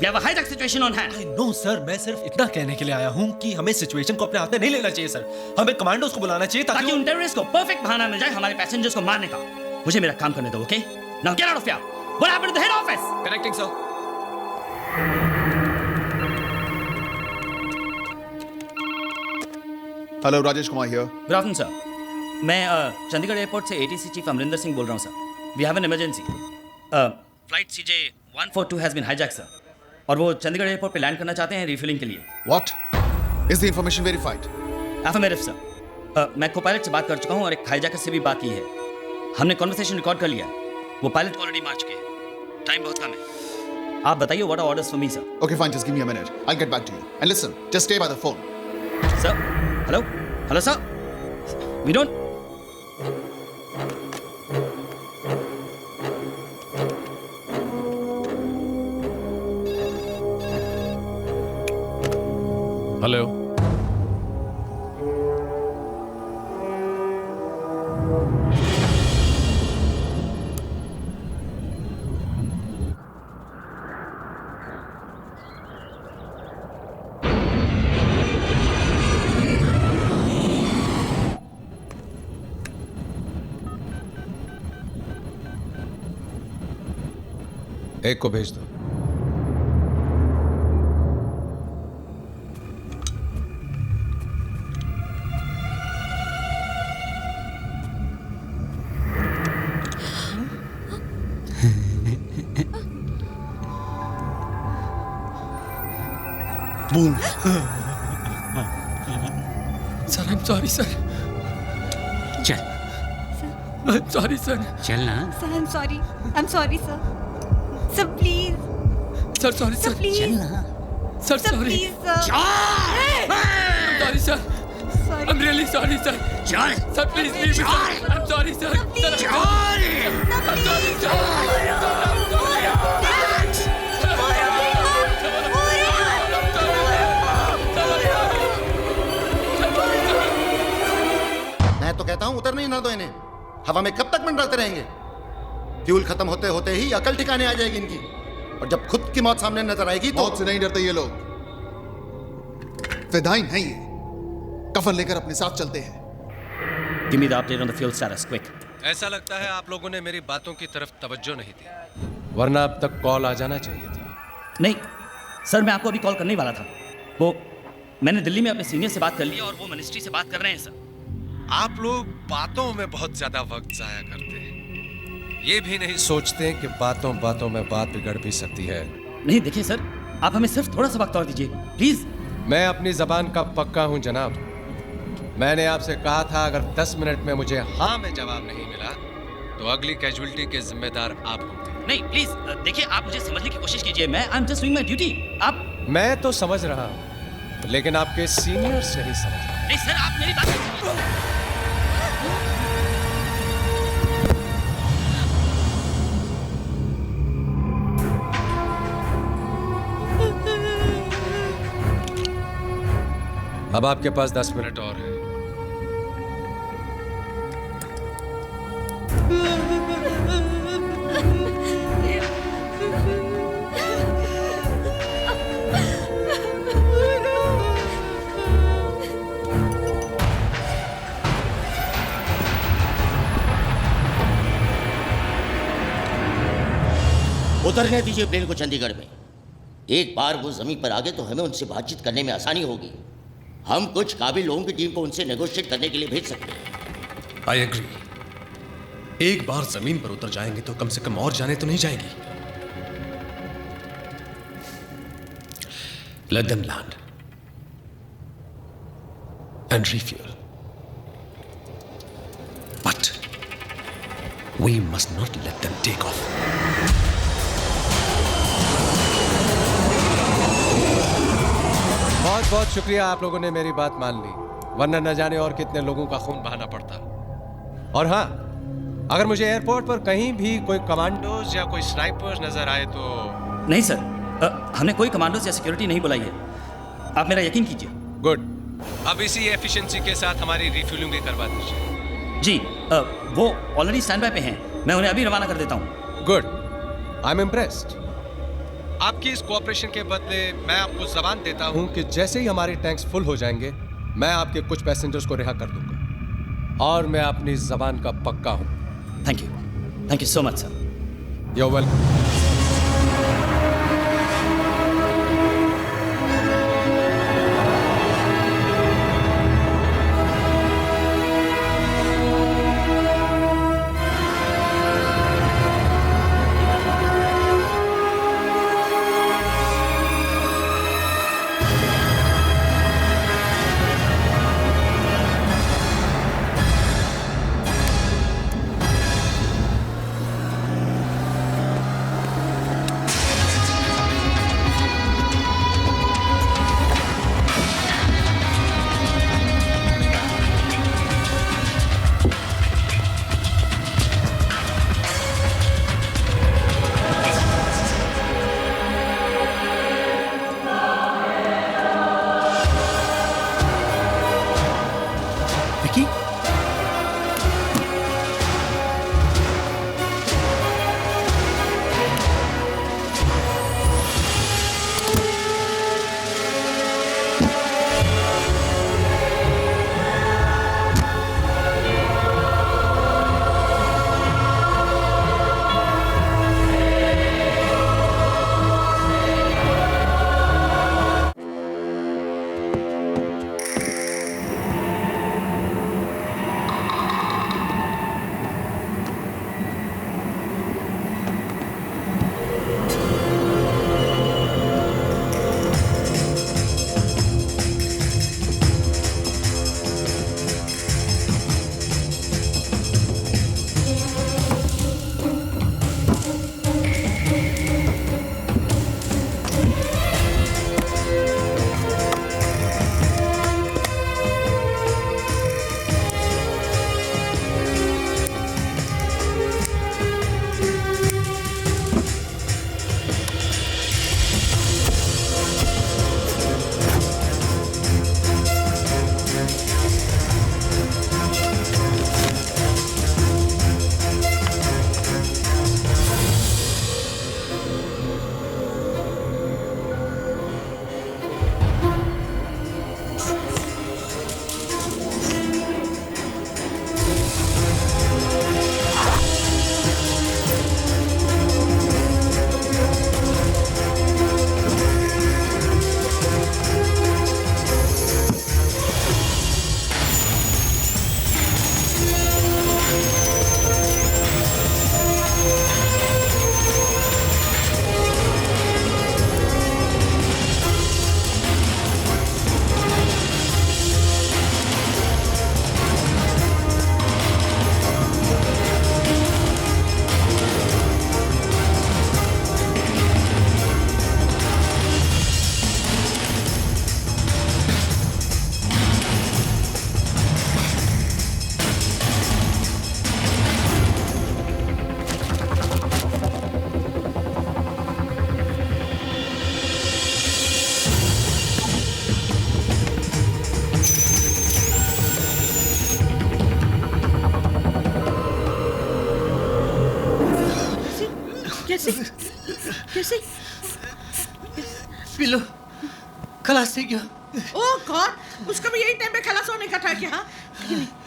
We have a hijack situation on hand. No sir, मैं सिर्फ इतना कहने के लिए आया हूँ कि हमें सिचुएशन को अपने हाथ में नहीं लेना चाहिए सर. हमें कमांडोज को बुलाना चाहिए ताकि उन टेररिस्ट को परफेक्ट बहाना मिल जाए हमारे पैसेंजर्स को मारने का. मुझे मेरा काम करने दो, okay? Now get out of here. What happened to the head office? Connecting, sir. Hello, Rajesh Kumar here. Good afternoon sir. मैं चंडीगढ़ एयरपोर्ट से एटीसी चीफ अमरिंदर सिंह बोल रहा हूँ sir. We have an emergency. Flight CJ 142 has been hijack sir. और वो Chandigarh airport पे land करना चाहते हैं रिफ्यूलिंग के लिए. What? Is the information verified? Affirmative sir. मैं को-पायलट से बात कर चुका हूँ और एक हाईजैकर से भी बात की है. हमने कॉन्वर्सेशन रिकॉर्ड कर लिया. वो पायलट ऑलरेडी मार चुके हैं. टाइम बहुत कम है. आप बताइए what are orders for me sir. Okay, fine, just give me a minute. I'll get back to you. And listen, just stay by the phone. Sir, hello, sir. We don't. Hello. एक को भेज दो. Boom. Sir, I'm sorry, sir. चल. I'm sorry, sir. चल ना. Sir, I'm sorry. I'm sorry, sir. Sir, please. Sir, sorry, sir. please. चल ना. Sir, Sir, sorry. please, sir. I'm sorry, sir. Sorry. I'm really sorry, sir. चल. Sir, please leave me, sir. I'm sorry, sir. Sir, please. I'm sorry, sir. मैं तो कहता हूं उतरने ही ना दो इन्हें. हवा में कब तक मंडराते रहेंगे? फ्यूल खत्म होते होते ही अकल ठिकाने आ जाएगी इनकी. और जब खुद की मौत सामने नजर आएगी तो मौत से नहीं डरते ये लोग. फिदाइन हैं ये. कफन लेकर अपने साथ चलते हैं. Give me the update on the fuel status, quick. ऐसा लगता है आप लोगों ने मेरी बातों की तरफ तवज्जो नहीं दी, वरना अब तक कॉल आ जाना चाहिए था. नहीं सर, मैं आपको अभी कॉल करने ही वाला था. वो मैंने दिल्ली में अपने सीनियर से बात कर ली और वो मिनिस्ट्री से बात कर रहे हैं सर. आप लोग बातों में बहुत ज्यादा वक्त जाया करते हैं. ये भी नहीं सोचते कि बातों बातों में बात बिगड़ भी सकती है. नहीं देखिए सर, आप हमें सिर्फ थोड़ा सा वक्त और दीजिए प्लीज. मैं अपनी जबान का पक्का हूं जनाब. मैंने आपसे कहा था अगर 10 मिनट में मुझे हाँ में जवाब नहीं मिला तो अगली कैजुअलिटी के जिम्मेदार आप होंगे. नहीं प्लीज देखिए, आप मुझे समझने की कोशिश कीजिए. मैं I am just doing my duty. आप मैं तो समझ रहा हूं, लेकिन आपके सीनियर से ही समझ रहा. नहीं सर, आप मेरी बात अब आपके पास 10 मिनट और है. उतरने दीजिए प्लेन को चंडीगढ़ में. एक बार वो जमीन पर आ गए तो हमें उनसे बातचीत करने में आसानी होगी. हम कुछ काबिल लोगों की टीम को उनसे नेगोशिएट करने के लिए भेज सकते हैं. I agree. एक बार जमीन पर उतर जाएंगे तो कम से कम और जाने तो नहीं जाएंगी. Let them land and refuel. But we must not let them take off. बहुत बहुत शुक्रिया, आप लोगों ने मेरी बात मान ली, वरना न जाने और कितने लोगों का खून बहाना पड़ता. और हाँ, अगर मुझे एयरपोर्ट पर कहीं भी कोई कमांडोज या कोई स्नाइपर्स नजर आए तो. नहीं सर, हमने कोई कमांडोज या सिक्योरिटी नहीं बुलाई है. आप मेरा यकीन कीजिए. गुड. अब इसी एफिशिएंसी के साथ हमारी रिफ्यूलिंग भी करवा दीजिए. जी, वो ऑलरेडी स्टैंड बाय पे हैं. मैं उन्हें अभी रवाना कर देता हूँ. गुड. I am impressed. आपकी इस कोऑपरेशन के बदले मैं आपको जबान देता हूं कि जैसे ही हमारे टैंक्स फुल हो जाएंगे मैं आपके कुछ पैसेंजर्स को रिहा कर दूंगा और मैं अपनी जबान का पक्का हूं। Thank you so much sir. You welcome. कैसे? पिलो खलास थी क्या? ओह गॉड, उसका भी यही टाइम पे खलास होने का था क्या? हाँ,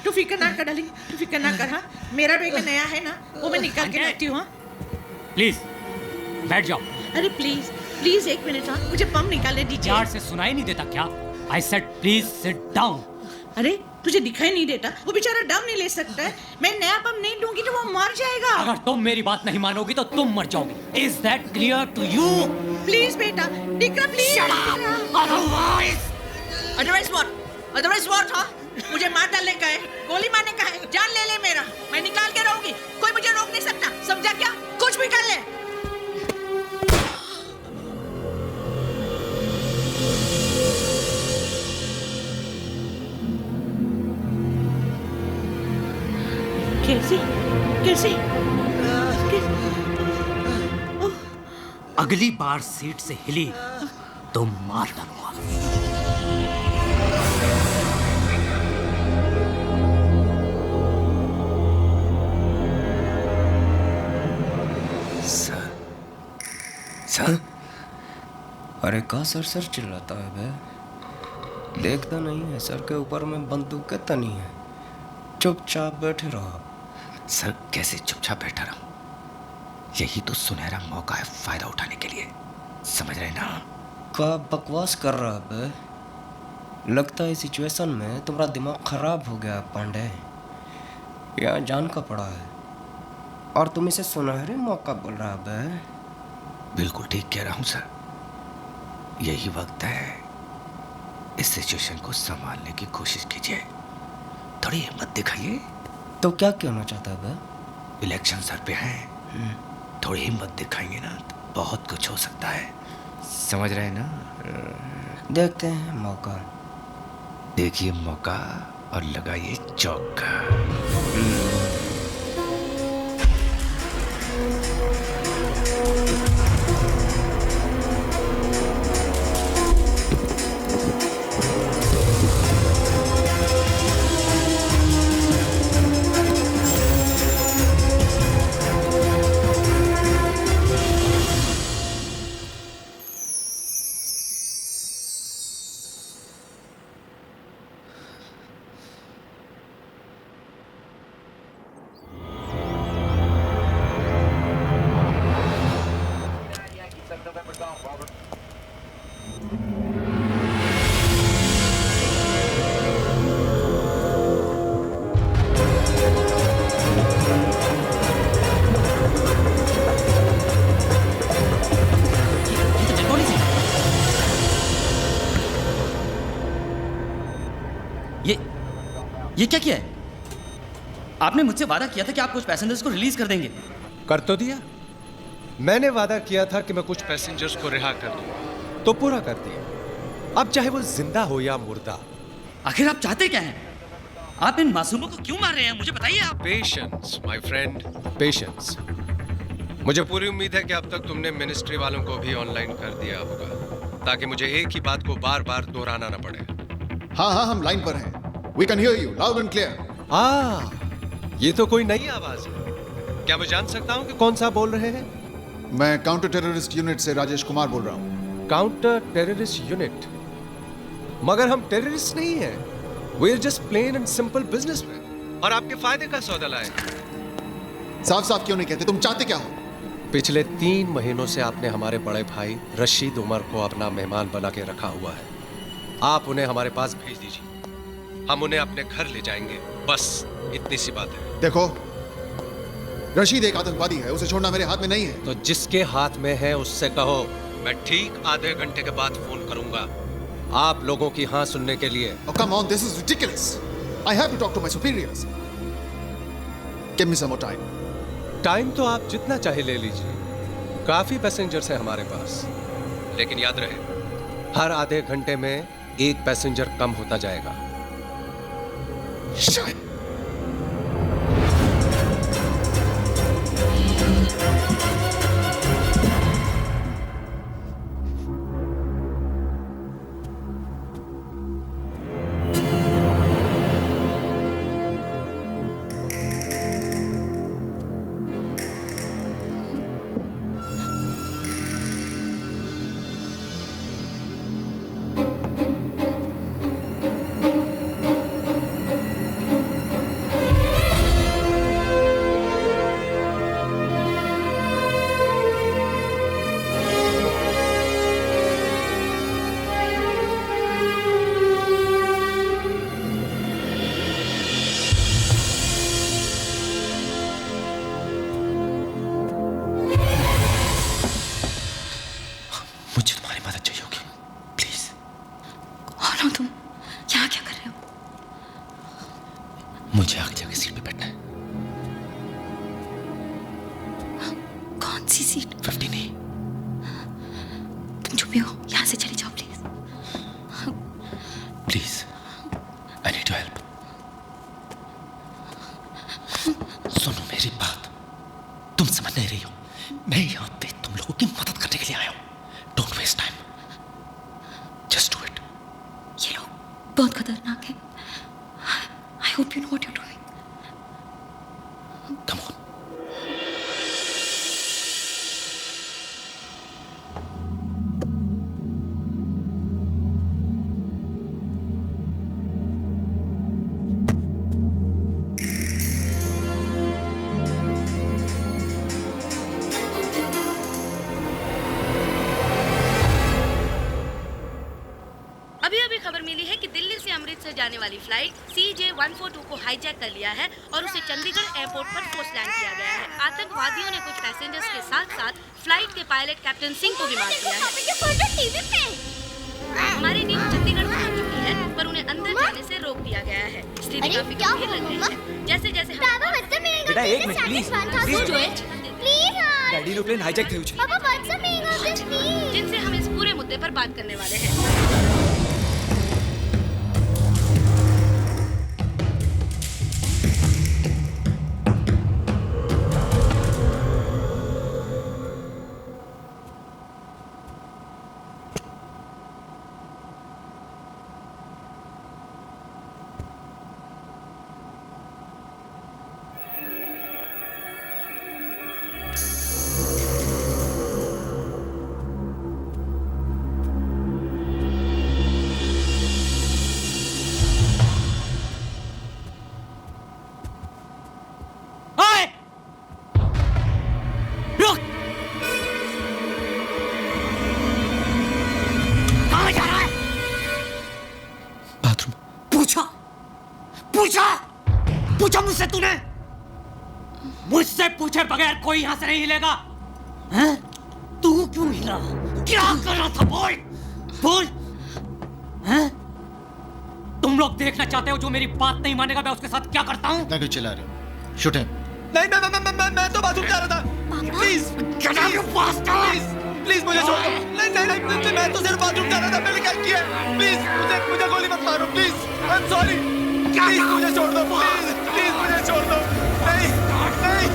तू फिक्र ना कर डार्लिंग, तू फिक्र ना कर। हाँ, मेरा बेग नया है ना, वो मैं निकाल के रखती हूँ। प्लीज बैठ जाओ। अरे प्लीज प्लीज एक मिनट। हाँ, मुझे पंप निकालने दीजिए। यार से सुनाई नहीं देता क्या? I said please sit down. अरे तुझे दिखाई नहीं देता? वो बेचारा दम नहीं ले सकता है। मैं नया पंप नहीं दूंगी तो वो मर जाएगा। अगर तुम मेरी बात नहीं मानोगी तो तुम मर जाओगी। Is that clear to you? Please बेटा, डिक्रा please. Otherwise what? Otherwise what? हाँ, मुझे मार डालने का है, गोली मारने का है, जान ले ले मेरा, मैं निकाल के रहूंगी, कोई मुझे रोक नहीं सकता, समझा क्या? कुछ भी कर ले। कैसे? कैसे? अगली बार सीट से हिली तो मार डालूंगा। सर अरे का सर सर चिल्लाता है बे? देखता नहीं है सर के ऊपर में बंदूक के तनी है। चुपचाप बैठे रहो। सर कैसे चुपचाप बैठा रहा? यही तो सुनहरा मौका है फायदा उठाने के लिए, समझ रहे ना? का बकवास कर रहा है बे? लगता है सिचुएशन में तुम्हारा दिमाग खराब हो गया पांडे। यहाँ जान का पड़ा है और तुम इसे सुनहरे मौका बोल रहा है बे? बिल्कुल ठीक कह रहा हूँ सर। यही वक्त है, इस सिचुएशन को संभालने की कोशिश कीजिए। थोड़ी हिम्मत दिखाइए। तो क्या कहना चाहता है बे? इलेक्शन सर पे हैं, थोड़ी हिम्मत दिखाएंगे ना तो बहुत कुछ हो सकता है, समझ रहे हैं ना? देखते हैं मौका। देखिए मौका और लगाइए चौका। ये क्या किया है? आपने मुझसे वादा किया था कि आप कुछ पैसेंजर्स को रिलीज कर देंगे। कर तो दिया। मैंने वादा किया था कि मैं कुछ पैसेंजर्स को रिहा कर दूं, तो पूरा कर दिया। अब चाहे वो जिंदा हो या मुर्दा। आखिर आप चाहते क्या हैं? आप इन मासूमों को क्यों मार रहे हैं, मुझे बताइए आप। Patience my friend, patience. मुझे पूरी उम्मीद है कि अब तक तुमने मिनिस्ट्री वालों को भी ऑनलाइन कर दिया होगा, ताकि मुझे एक ही बात को बार बार दोहराना ना पड़े। हाँ हाँ, हम लाइन पर हैं। We can hear you loud and clear. ये तो कोई नई आवाज है। क्या मैं जान सकता हूँ कि कौन सा बोल रहे हैं? मैं काउंटर टेररिस्ट यूनिट से राजेश कुमार बोल रहा हूँ। Counter terrorist unit? मगर हम टेररिस्ट नहीं हैं। We are just plain and simple businessmen। और आपके फायदे का सौदा लाए। साफ साफ क्यों नहीं कहते? तुम चाहते क्या हो? पिछले 3 महीनों से आपने हमारे बड़े भाई रशीद उमर को अपना मेहमान बना के रखा हुआ है। आप उन्हें हमारे पास भेज दीजिए, हम उन्हें अपने घर ले जाएंगे। बस इतनी सी बात है। देखो, रशीद एक आतंकवादी है, उसे छोड़ना मेरे हाथ में नहीं है। तो जिसके हाथ में है उससे कहो, मैं ठीक आधे घंटे के बाद फोन करूंगा आप लोगों की हाँ सुनने के लिए। Oh come on, this is ridiculous. I have to talk to my superiors. Give me some more time. Time तो आप जितना चाहे ले लीजिए, काफी पैसेंजर्स हैं हमारे पास। लेकिन याद रहे, हर आधे घंटे में एक पैसेंजर कम होता जाएगा। Shut. मुझे आगे जाके सीट पे बैठना है। कौन सी सीट? 50 नहीं। तुम चुप ही हो, यहाँ से चले जाओ please. Please, I need your help. सुनो मेरी बात, तुम समझ नहीं रही हो। मैं यहाँ पे तुम लोगों की मदद करने के लिए आया हूँ। Don't waste time, just do it. ये लोग बहुत खतरनाक है। I hope you know what you're doing. Come on. अभी खबर मिली है कि दिल्ली से अमृतसर जाने वाली फ्लाइट CJ142 को हाईजैक कर लिया है और उसे चंडीगढ़ एयरपोर्ट पर फोर्स लैंड किया गया है। आतंकवादियों ने कुछ पैसेंजर्स के साथ साथ फ्लाइट के पायलट कैप्टन सिंह को भी मार दिया है। हमारी टीम चंडीगढ़ पहुंच चुकी है, पर उन्हें अंदर जाने से रोक दिया गया है। स्थिति काफी गंभीर लग रही है। जैसे जैसे बेटा एक minute please daddy no plane hijack थी जिनसे हम इस पूरे मुद्दे पर बात करने वाले हैं। पूछा मुझसे तूने? मुझसे पूछे बगैर कोई यहां से नहीं हिलेगा। हैं? तू क्यों हिला? क्या कर रहा था? बोल बोल। हैं? तुम लोग देखना चाहते हो जो मेरी बात नहीं मानेगा मैं उसके साथ क्या करता हूं? इतना क्यों चिल्ला रहे हो? Shoot him. नहीं मैं तो बाथरूम जा रहा था। प्लीज प्लीज मुझे छोड़ दो। नहीं मैं तो सिर्फ बाथरूम जा रहा था। मैंने क्या किया? प्लीज मुझे गोली मत मारो please. I am sorry. Please मुझे छोड़ दो। प्लीज मुझे छोड़ दो। नहीं please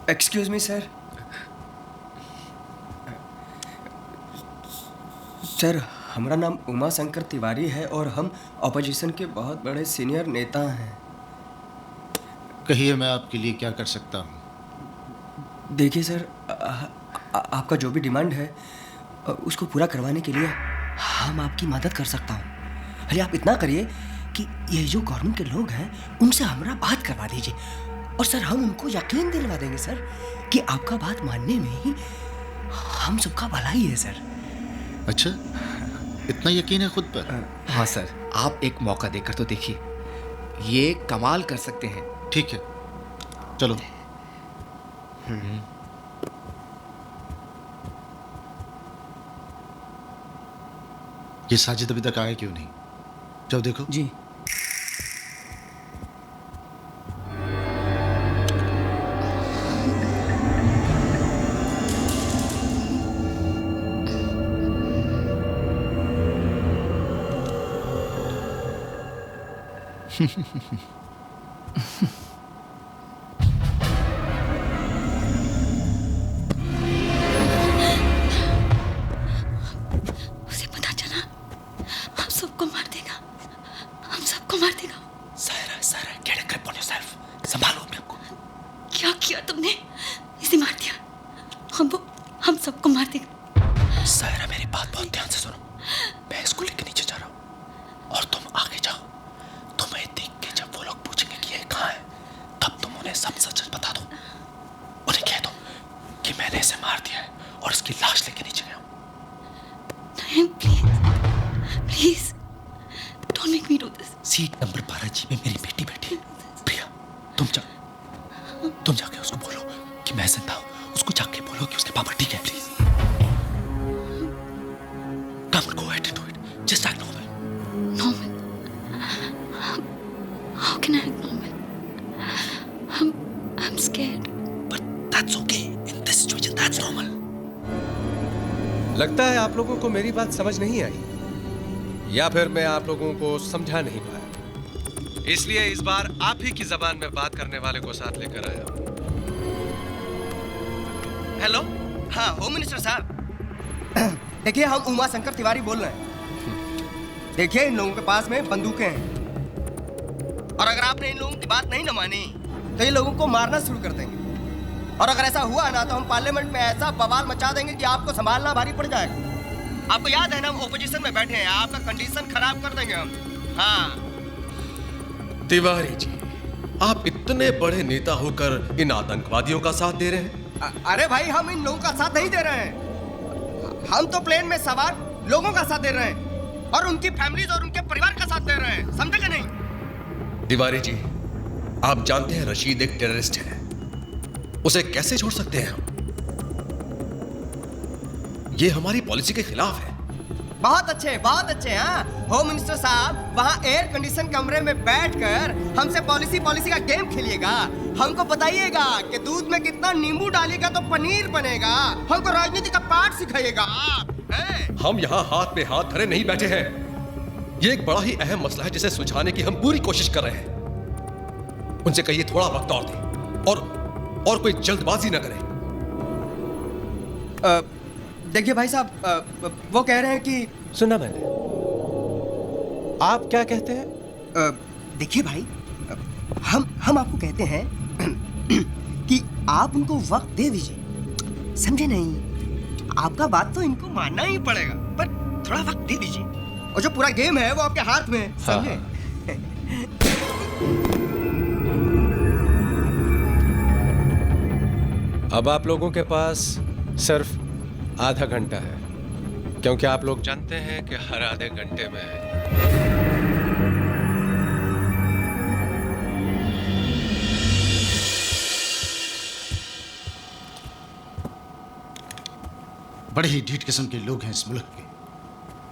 excuse me sir. Sir हमारा नाम उमा शंकर तिवारी है और हम ऑपोजिशन के बहुत बड़े सीनियर नेता हैं। कहिए मैं आपके लिए क्या कर सकता हूँ? देखिए सर आपका जो भी डिमांड है उसको पूरा करवाने के लिए हम आपकी मदद कर सकता हूँ। अरे आप इतना करिए कि ये जो गवर्नमेंट के लोग हैं उनसे हमारा बात करवा दीजिए और सर हम उनको यकीन दिलवा देंगे सर कि आपका बात मानने में ही हम सबका भला ही है सर। अच्छा इतना यकीन है खुद पर? हाँ सर आप एक मौका देकर तो देखिए, ये कमाल कर सकते हैं। ठीक है चलो। ये साजिद अभी तक आया क्यों नहीं? जब देखो। जी उसे पता चला हम सबको मार देगा, हम सबको मार देगा। Saira get a grip on yourself। संभालो अपने आप को। क्या किया तुमने? इसे मार दिया। हम सबको मार देगा। सायरा मेरी बात बहुत ध्यान से सुनो। मैं इसको लेके नीचे जा रहा हूँ और तुम आगे जाओ। तुम्हें देख के जब वो लोग पूछेंगे कि ये कहाँ है तब तुम उन्हें सब सच बता दो। उन्हें कह दो कि मैंने इसे मार दिया है और इसकी लाश लेके नीचे गया हूँ। नहीं please don't make me do this. Seat number 12G में मेरी बेटी बैठी है। प्रिया तुम जाके उसको बोलो कि मैं जिंदा हूँ। उसको जाके बोलो कि उसके पापा ठीक है। Please come on, go ahead and do it. Just act normal. Normal? How can I act normal? I'm scared. But that's okay. In this situation, that's normal. लगता है आप लोगों को मेरी बात समझ नहीं आई या फिर मैं आप लोगों को समझा नहीं पाया, इसलिए इस बार आप ही की जबान में बात करने वाले को साथ लेकर आया हूं। हेलो हाँ होम मिनिस्टर साहब। देखिए हम उमा शंकर तिवारी बोल रहे हैं। देखिए इन लोगों के पास में बंदूकें हैं और अगर आपने इन लोगों की बात नहीं न मानी तो ये लोगों को मारना शुरू कर देंगे और अगर ऐसा हुआ ना तो हम पार्लियामेंट में ऐसा बवाल मचा देंगे कि आपको संभालना भारी पड़ जाएगा। आपको याद है ना, हम ओपोजिशन में बैठे हैं, आपका कंडीशन खराब कर देंगे हम। हाँ तिवारी जी, आप इतने बड़े नेता होकर इन आतंकवादियों का साथ दे रहे हैं? अरे भाई, हम इन लोगों का साथ नहीं दे रहे हैं, हम तो प्लेन में सवार लोगों का साथ दे रहे हैं और उनकी फैमिलीज और उनके परिवार का साथ दे रहे हैं, समझे कि नहीं? तिवारी जी, आप जानते हैं रशीद एक टेररिस्ट है, उसे कैसे छोड़ सकते हैं हम? ये हमारी पॉलिसी के खिलाफ है। बहुत अच्छे। हाँ, होम मिनिस्टर साहब वहाँ एयर कंडीशन कमरे में बैठकर हमसे पॉलिसी का गेम खेलिएगा, हमको बताइएगा कि दूध में कितना नींबू डालिएगा तो पनीर बनेगा, हमको राजनीति का पाठ सिखाइएगा आप। हम यहाँ हाथ पे हाथ धरे नहीं बैठे हैं, ये एक बड़ा ही अहम मसला है जिसे सुलझाने की हम पूरी कोशिश कर रहे हैं। उनसे कहिए थोड़ा वक्त और दें और कोई जल्दबाजी न करें। देखिए भाई साहब, वो कह रहे हैं कि सुना मैंने, आप क्या कहते हैं? देखिए भाई, हम आपको कहते हैं कि आप उनको वक्त दे दीजिए, समझे नहीं? आपका बात तो इनको मानना ही पड़ेगा, पर थोड़ा वक्त दे दीजिए, और जो पूरा गेम है वो आपके हाथ में है, समझे? अब आप लोगों के पास सिर्फ आधा घंटा है, क्योंकि आप लोग जानते हैं कि हर आधे घंटे में बड़े ही ढीठ किस्म के लोग हैं इस मुल्क के,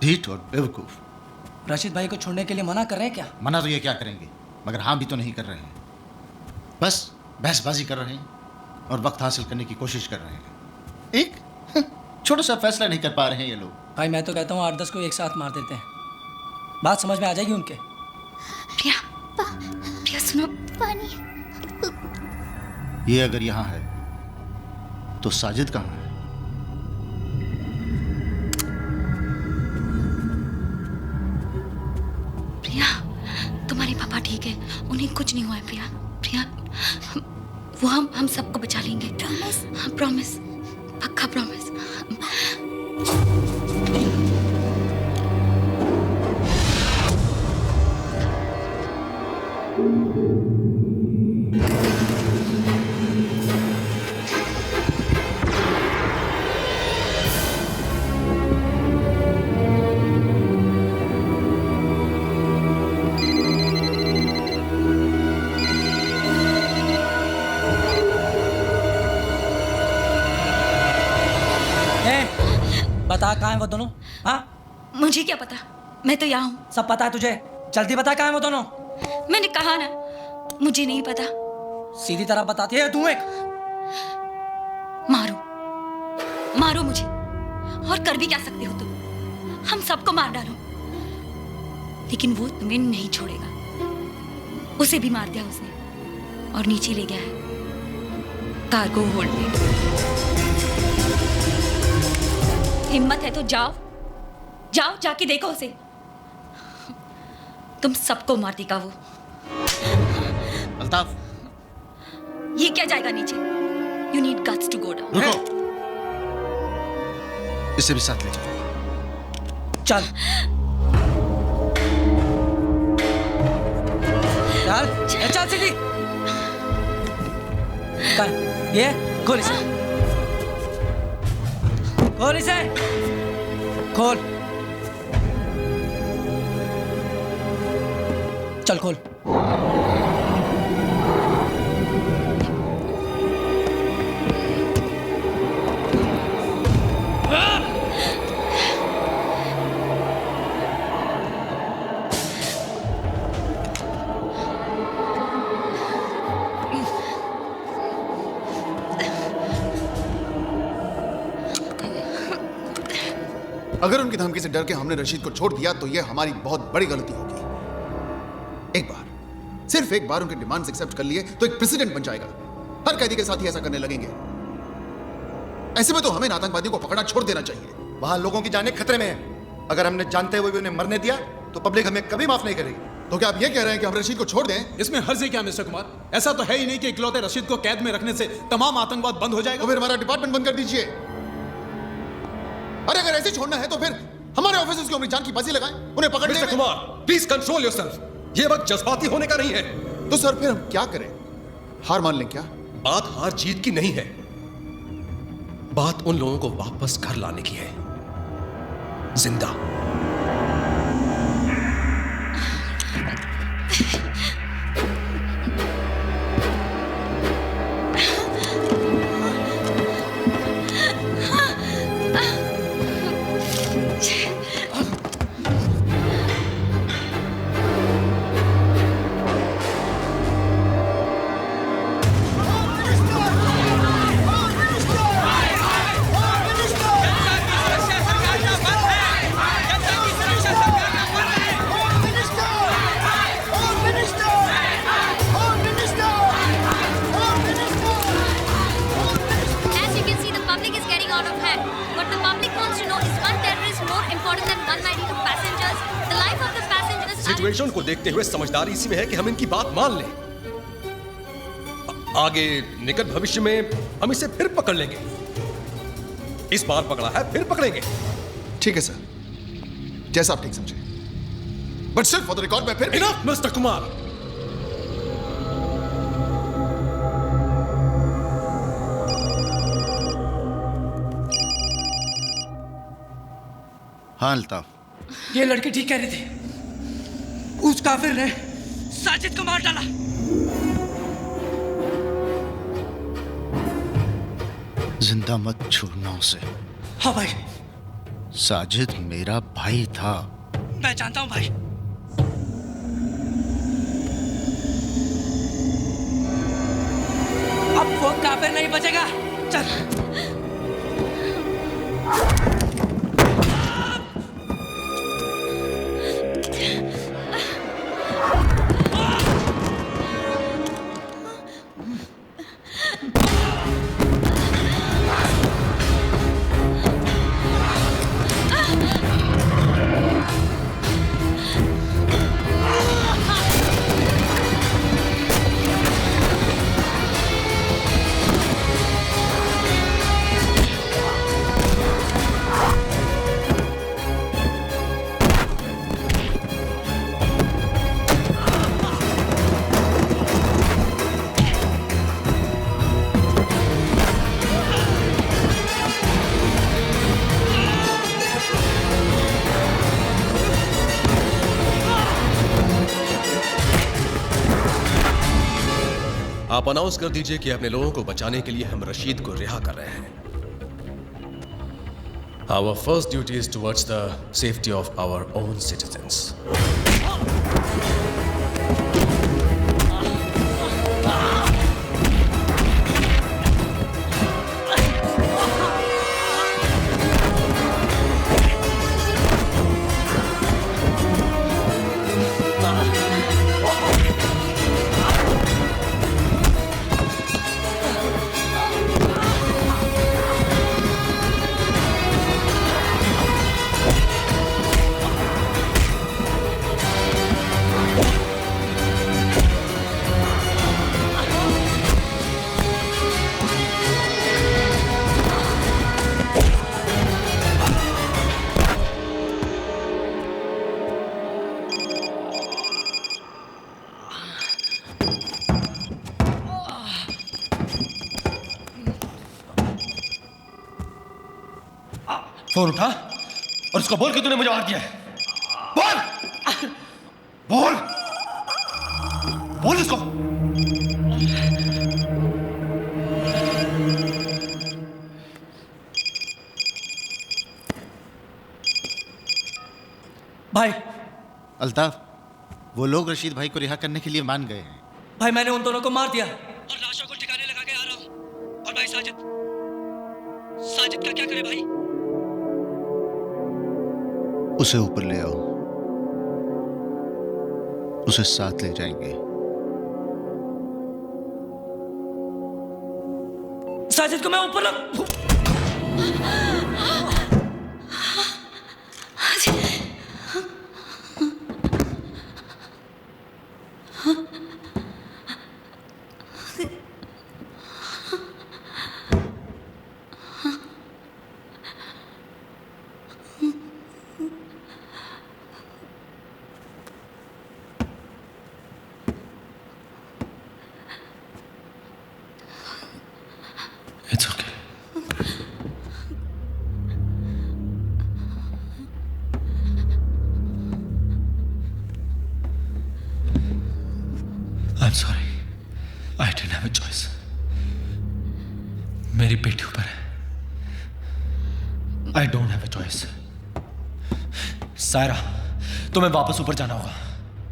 ढीठ और बेवकूफ। राशिद भाई को छोड़ने के लिए मना कर रहे हैं क्या? मना तो ये क्या करेंगे, मगर हाँ भी तो नहीं कर रहे हैं, बस बहसबाजी कर रहे हैं और वक्त हासिल करने की कोशिश कर रहे हैं। एक छोटा सा फैसला नहीं कर पा रहे हैं ये लोग। भाई मैं तो कहता हूँ 8-10 को एक साथ मार देते हैं, बात समझ में आ जाएगी उनके। प्रिया सुनो, पानी। ये अगर यहाँ है तो साजिद कहाँ है? प्रिया, तुम्हारे पापा ठीक है, उन्हें कुछ नहीं हुआ है। प्रिया, वो हम सबको बचा लेंगे। प्रॉमिस? हाँ प्रॉमिस, पक्का प्रॉमिस। बता कहाँ है वो दोनों? हाँ मुझे क्या पता, मैं तो यहाँ हूँ। सब पता है तुझे, जल्दी बता कहाँ है वो दोनों। मैंने कहा ना, मुझे नहीं पता। सीधी तरह बताती है तू। एक मारो मुझे, और कर भी क्या सकते हो तुम, हम सबको मार डालो, लेकिन वो तुम्हें नहीं छोड़ेगा। उसे भी मार दिया उसने और नीचे ले गया है कार्गो होल्ड में। हिम्मत है तो जाओ जाके देखो उसे, तुम सबको मार देगा वो। अल्ताफ, ये क्या जाएगा नीचे? You need guts to go down. रुको, इसे भी साथ ले जाओ। चल चल सीधी। ये खोल इसे, खोल इसे, खोल, चल खोल। अगर उनकी धमकी से डर के हमने रशीद को छोड़ दिया तो यह हमारी बहुत बड़ी गलती होगी। एक बार, सिर्फ एक बार उनके डिमांड्स एक्सेप्ट कर लिए तो एक प्रेसिडेंट बन जाएगा। हर कैदी के साथ ही ऐसा करने लगेंगे। ऐसे में तो हमें आतंकवादियों को पकड़ा छोड़ देना चाहिए। वहां लोगों की जानें खतरे में है। अगर हमने जानते हुए भी उन्हें मरने दिया तो पब्लिक हमें कभी माफ नहीं करेगी। तो क्या आप ये कह रहे हैं कि हम रशीद को छोड़ दें? इसमें हर्ज है क्या मिस्टर कुमार? ऐसा तो है ही नहीं कि इकलौते रशीद को कैद में रखने से तमाम आतंकवाद बंद हो जाएगा। तो फिर हमारा डिपार्टमेंट बंद कर दीजिए। अरे अगर ऐसे छोड़ना है तो फिर हमारे ऑफिसर्स की अपनी जान की बाजी लगाएं, उन्हें पकड़ने mister Kumar, please control yourself. ये वक्त जज्बाती होने का नहीं है। तो सर फिर हम क्या करें? हार मान लें क्या? बात हार जीत की नहीं है, बात उन लोगों को वापस घर लाने की है, जिंदा। सिचुएशन को देखते हुए समझदारी इसी में है कि हम इनकी बात मान लें। आगे निकट भविष्य में हम इसे फिर पकड़ लेंगे। इस बार पकड़ा है, फिर पकड़ेंगे। ठीक है सर, जैसा आप ठीक समझे। बट सिर्फ फॉर द रिकॉर्ड में फिर इनफ मिस्टर कुमार। हाँ अल्ताफ, ये लड़के ठीक कह रहे थे। उस काफिर ने साजिद को मार डाला। जिंदा मत छोड़ना उसे। हाँ भाई। साजिद मेरा भाई था। मैं जानता हूं भाई। अब वो काफिर नहीं बचेगा। चल। आप अनाउंस कर दीजिए कि अपने लोगों को बचाने के लिए हम रशीद को रिहा कर रहे हैं। Our first duty is towards the safety of our own citizens. Phone उठा और उसको बोल कि तूने मुझे मार दिया है। बोल बोल बोल उसको। भाई अल्ताफ, वो लोग रशीद भाई को रिहा करने के लिए मान गए हैं। भाई मैंने उन दोनों को मार दिया और लाशों को ठिकाने लगा के आ रहा हूं। और भाई साजिद का क्या करे भाई? उसे ऊपर ले आओ, उसे साथ ले जाएंगे। साजिद को मैं ऊपर I'm sorry. I didn't have a choice. मेरी बेटी ऊपर है. I don't have a choice. Saira, तुम्हें वापस ऊपर जाना होगा.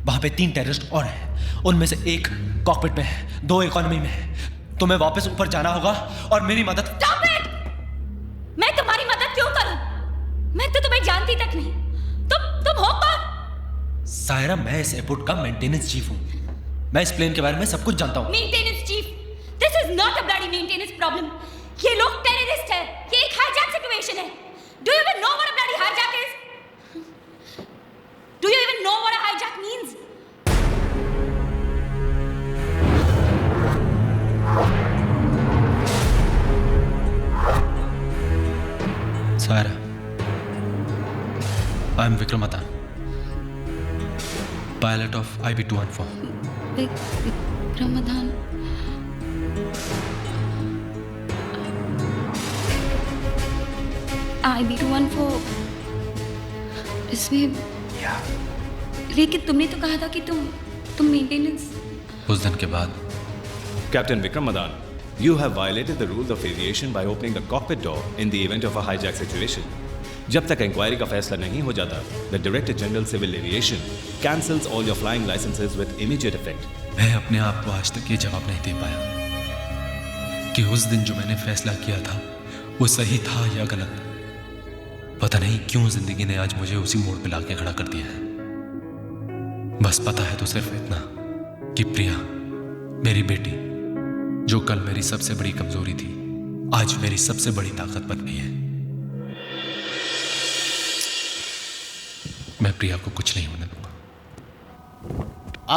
वहां पे 3 टेररिस्ट और हैं. उनमें से एक कॉकपिट में है, 2 इकोनॉमी में है. तुम्हें वापस ऊपर जाना होगा और मेरी मदद. Stop it! मैं तुम्हारी मदद क्यों करूं? मैं तो तुम्हें जानती तक नहीं. तुम हो कौन? सायरा, मैं इस एयरपोर्ट का मेंटेनेंस चीफ हूं. मैं इस प्लेन के बारे में सब कुछ जानता हूं. Maintenance chief? This is not a bloody maintenance problem. ये लोग टेररिस्ट है. ये एक हाईजैक सिचुएशन है. Do you even know what a bloody hijack is? Do you even know what a hijack means? Saira, I'm Vikram Adhan, pilot of IB214. Vikram Adhan. IB214 इसमें लेकिन तुमने तो कहा था कि तुम मेंटेनेंस. उस दिन के बाद Captain Vikram Madan, you have violated the rules of aviation by opening the cockpit door in the event of a hijack situation. जब तक इंक्वायरी का फैसला नहीं हो जाता, the Director General Civil Aviation cancels all your flying licenses with immediate effect. मैं अपने आप को आज तक ये जवाब नहीं दे पाया कि उस दिन जो मैंने फैसला किया था वो सही था या गलत. पता नहीं क्यों जिंदगी ने आज मुझे उसी मोड़ पे लाके खड़ा कर दिया है. बस पता है तो सिर्फ इतना कि प्रिया, मेरी बेटी, जो कल मेरी सबसे बड़ी कमजोरी थी, आज मेरी सबसे बड़ी ताकत बन गई है. मैं प्रिया को कुछ नहीं होने दूंगा.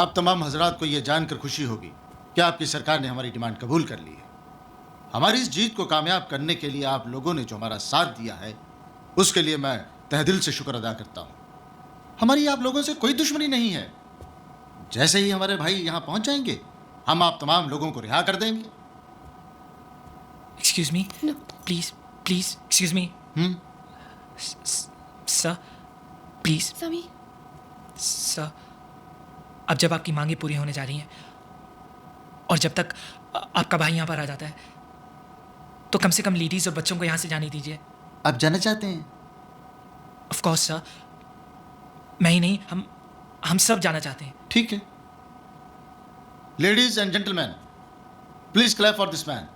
आप तमाम हजरात को यह जानकर खुशी होगी कि आपकी सरकार ने हमारी डिमांड कबूल कर ली है. हमारी इस जीत को कामयाब करने के लिए आप लोगों ने जो हमारा साथ दिया है, उसके लिए मैं तहेदिल से शुक्र अदा करता हूं. हमारी आप लोगों से कोई दुश्मनी नहीं है. जैसे ही हमारे भाई यहां पहुंच जाएंगे, हम आप तमाम लोगों को रिहा कर देंगे. Excuse me? No. Please, excuse me. Sir, please. Sami. Sir, अब जब आपकी मांगे पूरी होने जा रही हैं और जब तक आपका भाई यहाँ पर आ जाता है, तो कम से कम लेडीज और बच्चों को यहाँ से जाने दीजिए. आप जाना चाहते हैं? Of course, sir. मैं ही नहीं, हम सब जाना चाहते हैं. ठीक है. Ladies and gentleman, please clap for this man,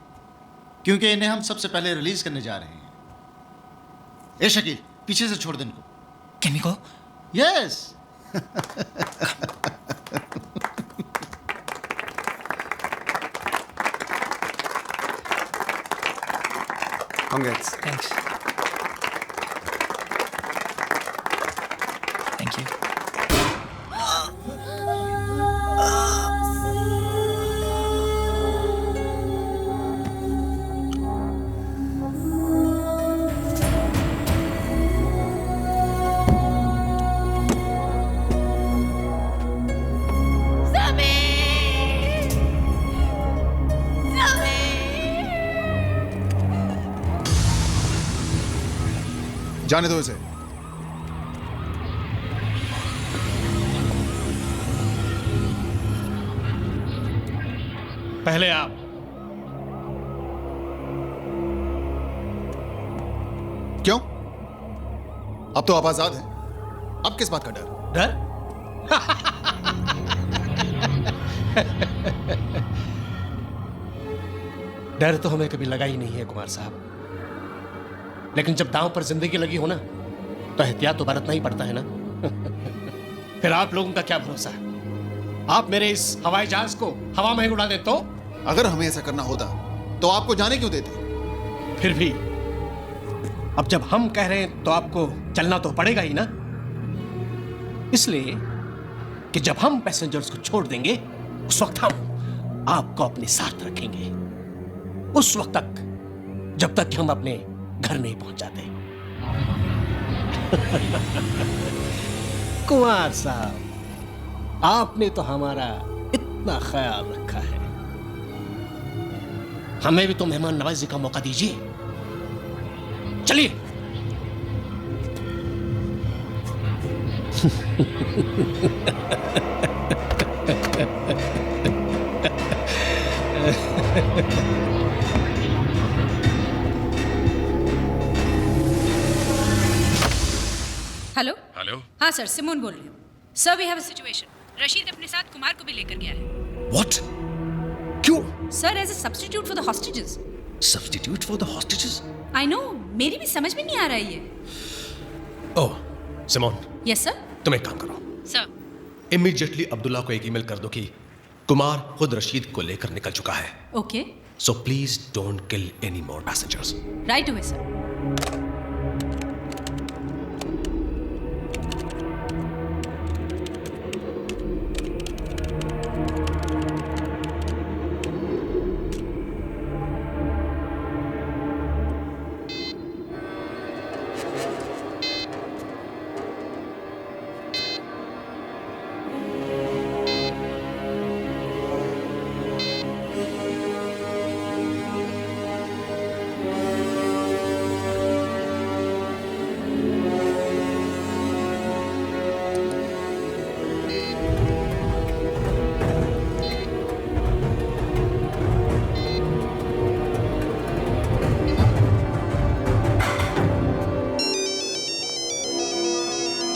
क्योंकि इन्हें हम सबसे पहले रिलीज करने जा रहे हैं. ए शकील, पीछे से छोड़ दे इनको. Can we go? Yes. Congrats. Thanks. Thank you. जाने दो इसे. पहले आप. क्यों? अब तो आप आजाद हैं. अब किस बात का डर? डर? डर तो हमें कभी लगा ही नहीं है कुमार साहब, लेकिन जब दांव पर जिंदगी लगी हो ना, तो एहतियात तो बरतना ही पड़ता है ना. फिर आप लोगों का क्या भरोसा है? आप मेरे इस हवाई जहाज को हवा में उड़ा दे तो? अगर हमें ऐसा करना होता तो आपको जाने क्यों देते? फिर भी अब जब हम कह रहे हैं तो आपको चलना तो पड़ेगा ही ना. इसलिए कि जब हम पैसेंजर्स को छोड़ देंगे, उस वक्त हम आपको अपने साथ रखेंगे, उस वक्त तक जब तक कि हम अपने घर नहीं पहुंच जाते. कुमार साहब, आपने तो हमारा इतना ख्याल रखा है, हमें भी तो मेहमान नवाजी का मौका दीजिए. चलिए. Hello hello. हाँ सर, सिमोन बोल रही हूँ। Sir we have a situation. Rashid अपने साथ कुमार को भी लेकर गया है। व्हाट? क्यों? Sir as a substitute for the hostages. Substitute for the hostages? I know, मेरी भी समझ में नहीं आ रहा है ये। Oh Simone, yes sir. तुम एक काम करो, सर। इमीडिएटली अब्दुल्ला को एक ईमेल कर दो कि कुमार खुद रशीद को लेकर निकल चुका है। Okay, so please don't kill any more passengers. Right away sir.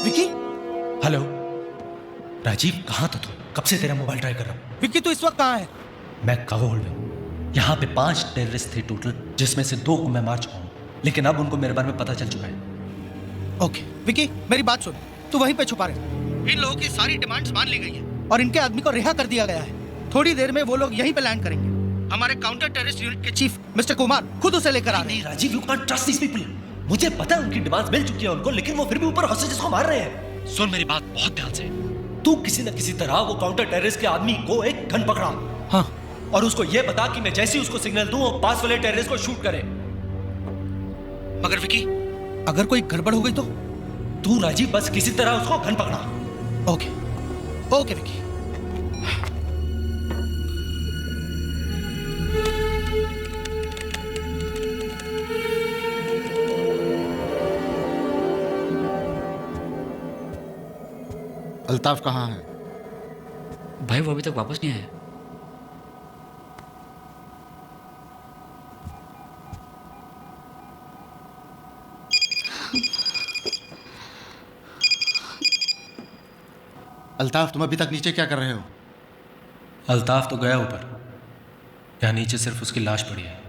Vicky? Hello Rajeev, कहाँ था तू? कब से तेरा मोबाइल ट्राई कर रहा हूँ। विकी, तू इस वक्त कहाँ है? मैं काबुल में। यहाँ पे 5 टेररिस्ट थे टोटल, जिसमें से 2 को मैं मार चुका हूँ, लेकिन अब उनको मेरे बारे में पता चल चुका है। ओके विकी, मेरी बात सुन, तू वहीं पे छुपा रहे। इन लोगों की सारी डिमांड्स मान ली गई है और इनके आदमी को रिहा कर दिया गया है। थोड़ी देर में वो लोग यहीं पे लैंड करेंगे। हमारे काउंटर टेररिस्ट यूनिट के चीफ मिस्टर कुमार खुद उसे लेकर आ रहे हैं। Rajeev, you can't trust these people. मुझे पता है उनकी डिमांड्स मिल चुकी है उनको, लेकिन वो फिर भी ऊपर हॉस्टेजेस को मार रहे हैं। सुन मेरी बात बहुत ध्यान से, तू किसी न किसी तरह वो काउंटर टेररिस्ट के आदमी को एक गन पकड़ा। हाँ। और उसको ये बता कि मैं जैसे ही उसको सिग्नल दूं वो पास वाले टेररिस्ट को शूट करे। मगर विकी, अगर कोई गड़बड़ हो गई तो? तू राजीव बस किसी तरह उसको गन पकड़ा। Okay okay Vicky. अल्ताफ कहाँ है? भाई वो अभी तक वापस नहीं आया। अल्ताफ, तुम अभी तक नीचे क्या कर रहे हो? अल्ताफ तो गया ऊपर, यहाँ नीचे सिर्फ उसकी लाश पड़ी है।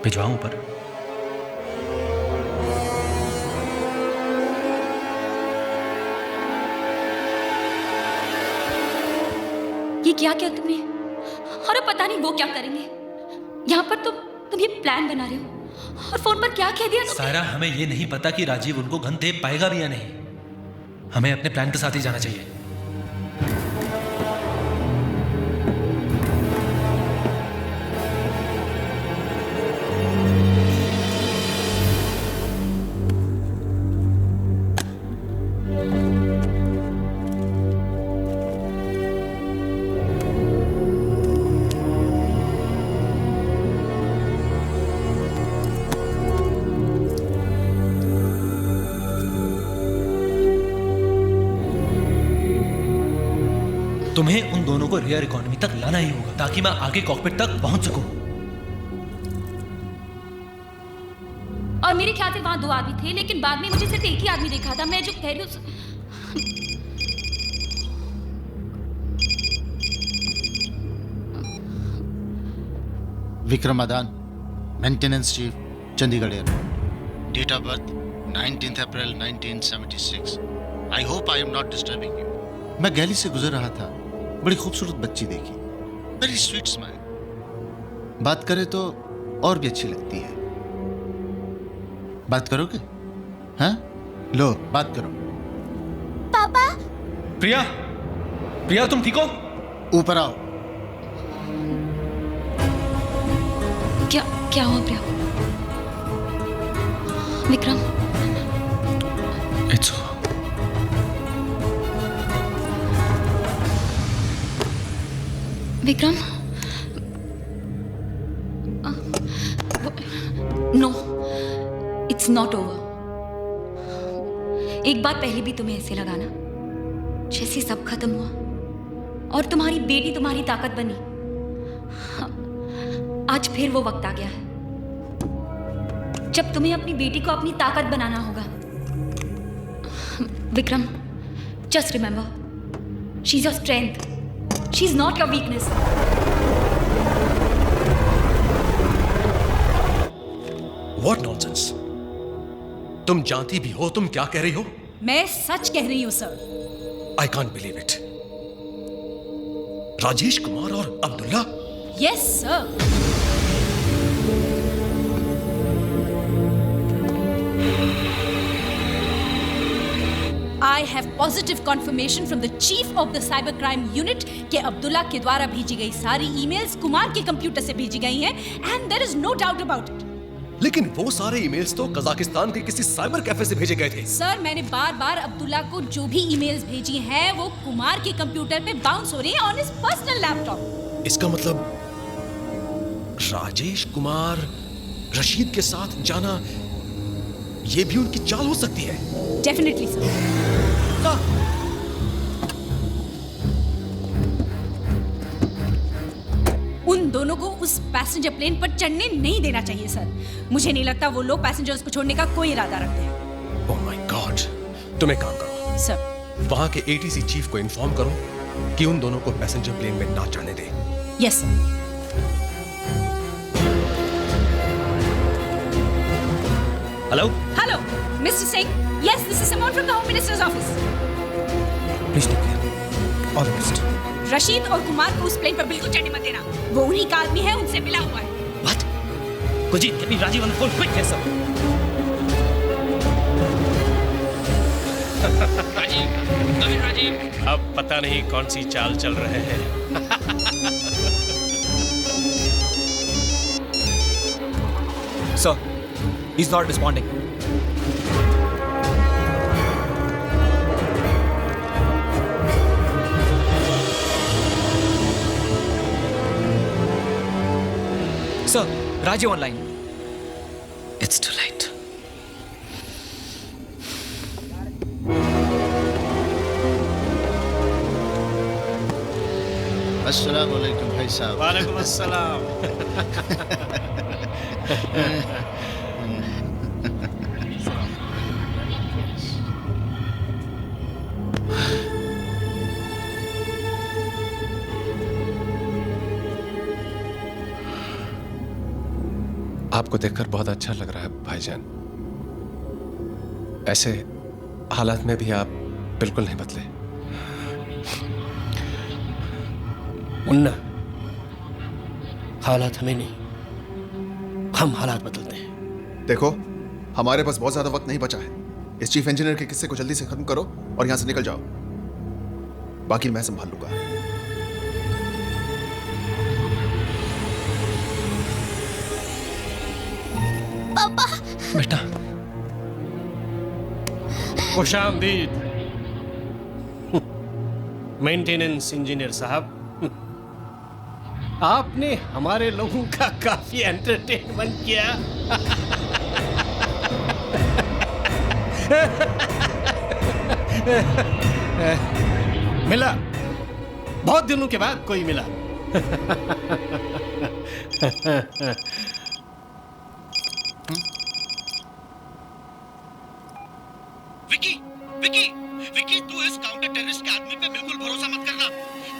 भिजवाऊं ऊपर? ये क्या किया तुमने? और अब पता नहीं वो क्या करेंगे। यहाँ पर तुम ये प्लान बना रहे हो और फोन पर क्या कह दिया तुमने? सायरा, हमें ये नहीं पता कि राजीव उनको गन दे पाएगा भी या नहीं। हमें अपने प्लान के साथ ही जाना चाहिए। तुम्हें उन दोनों को रियर इकोनॉमी तक लाना ही होगा ताकि मैं आगे कॉकपिट तक पहुंच सकूं। और मेरे ख्याल से वहां 2 आदमी थे, लेकिन बाद में मुझे सिर्फ एक ही आदमी देखा था। मैं जो कह रही हूँ Vikram Adan, maintenance chief, Chandigarh airport. Date of birth 19 April 1976। I hope I am not disturbing you. मैं गैली से गुजर रहा था, बड़ी खूबसूरत बच्ची देखी, वेरी स्वीट स्माइल। बात करे तो और भी अच्छी लगती है। बात करोगे? हाँ, लो बात करो। पापा। प्रिया, प्रिया तुम ठीक हो? ऊपर आओ। क्या हुआ Priya? Vikram. It's Vikram, no, it's not over. एक बात पहले भी तुम्हें ऐसे लगा ना, जैसे सब खत्म हुआ और तुम्हारी बेटी तुम्हारी ताकत बनी। आज फिर वो वक्त आ गया है जब तुम्हें अपनी बेटी को अपनी ताकत बनाना होगा। Vikram, just remember, she is your strength, she is not your weakness. What nonsense? तुम जानती भी हो तुम क्या कह रही हो? मैं सच कह रही हूँ sir. I can't believe it. Rajesh Kumar और Abdullah? Yes sir. I have positive confirmation from the chief of the cybercrime unit कि अब्दुल्ला के द्वारा भेजी गई सारी ईमेल्स कुमार के कंप्यूटर से भेजी गई हैं and there is no doubt about it. लेकिन वो सारे ईमेल्स तो कजाकिस्तान के किसी साइबर कैफे से भेजे गए थे। सर, मैंने बार-बार अब्दुल्ला को जो भी ईमेल्स भेजी हैं वो कुमार के कंप्यूटर पे बाउंस हो रही हैं ऑन हिज पर्सनल लैपटॉप। इसका मतलब राजेश कुमार रशीद के साथ जाना ये भी उनकी चाल हो सकती है। Definitely sir. उन दोनों को उस पैसेंजर प्लेन पर चढ़ने नहीं देना चाहिए सर। मुझे नहीं लगता वो लोग पैसेंजर्स को छोड़ने का कोई इरादा रखते हैं। ओह माय गॉड, तुम एक काम करो सर, वहां के एटीसी चीफ को इन्फॉर्म करो कि उन दोनों को पैसेंजर प्लेन में ना चढ़ने दे। Yes sir. Hello hello mister Singh, yes this is Simone from the home minister's office. Please take care, all the best. Rashid और कुमार को उस प्लेन पर बिल्कुल चढ़ने मत देना, वो उन्हीं का आदमी है, उनसे मिला हुआ है। What? Kujit, get me Rajiv on the phone quick, yes sir. Rajiv, नवीन राजीव, अब पता नहीं कौन सी चाल चल रहे हैं। Sir, he's not responding. Sir, Rajiv online. It's too late. अस्सलाम वालेकुम भाई साहब। वालेकुम अस्सलाम। आपको देखकर बहुत अच्छा लग रहा है भाईजान। ऐसे हालात में भी आप बिल्कुल नहीं बदले। मुन्ना, हालात हमें नहीं, हम हालात बदलते हैं। देखो, हमारे पास बहुत ज्यादा वक्त नहीं बचा है। इस चीफ इंजीनियर के किस्से को जल्दी से खत्म करो और यहां से निकल जाओ, बाकी मैं संभाल लूंगा। पापा। बेटा, खुशामदीद मेंटेनेंस इंजीनियर साहब। आपने हमारे लोगों का काफी एंटरटेनमेंट किया। मिला, बहुत दिनों के बाद कोई मिला। विकी, विकी, विकी, तू इस काउंटर टेररिस्ट के आदमी पे बिल्कुल भरोसा मत करना।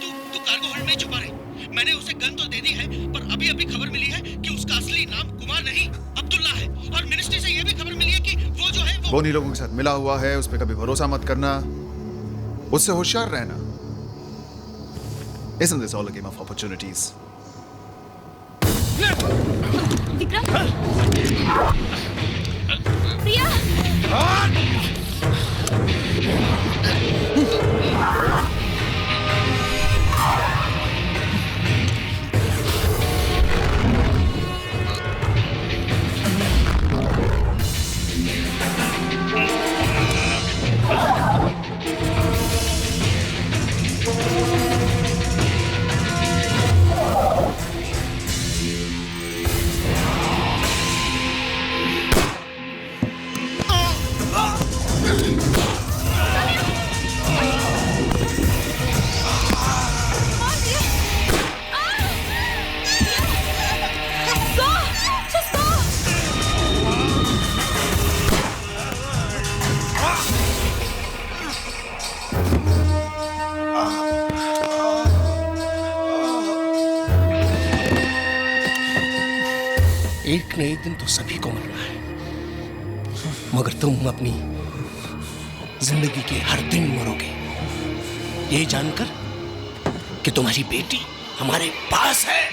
तू कार्गो होल्ड में छुपा रहे। मैंने उसे गन तो दे दी है, पर अभी अभी खबर मिली है कि उसका असली नाम कुमार नहीं अब्दुल्ला है, और मिनिस्ट्री से यह भी खबर मिली है कि वो जो है वो उन्हीं लोगों के साथ मिला हुआ है। उस पर कभी भरोसा मत करना, उससे होशियार रहना। Isn't this all a game of opportunities? Vikram, प्रिया, एक न एक दिन तो सभी को मरना है, मगर तुम अपनी जिंदगी के हर दिन मरोगे, ये जानकर कि तुम्हारी बेटी हमारे पास है।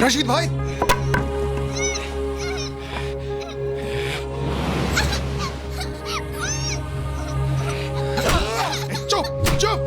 रशीद भाई, चुप चुप।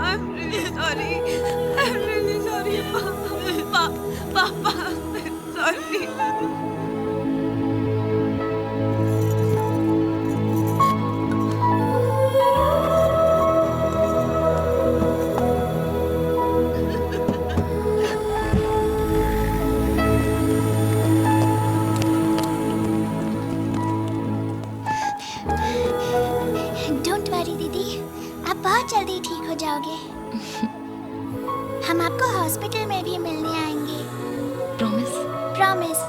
I'm really sorry. I'm really sorry, Papa. I'm sorry. Don't worry दीदी, आप बहुत जल्दी ठीक हो जाओगे। हम आपको हॉस्पिटल में भी मिलने आएंगे। प्रॉमिस? प्रॉमिस।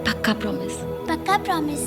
पक्का प्रॉमिस? पक्का प्रॉमिस।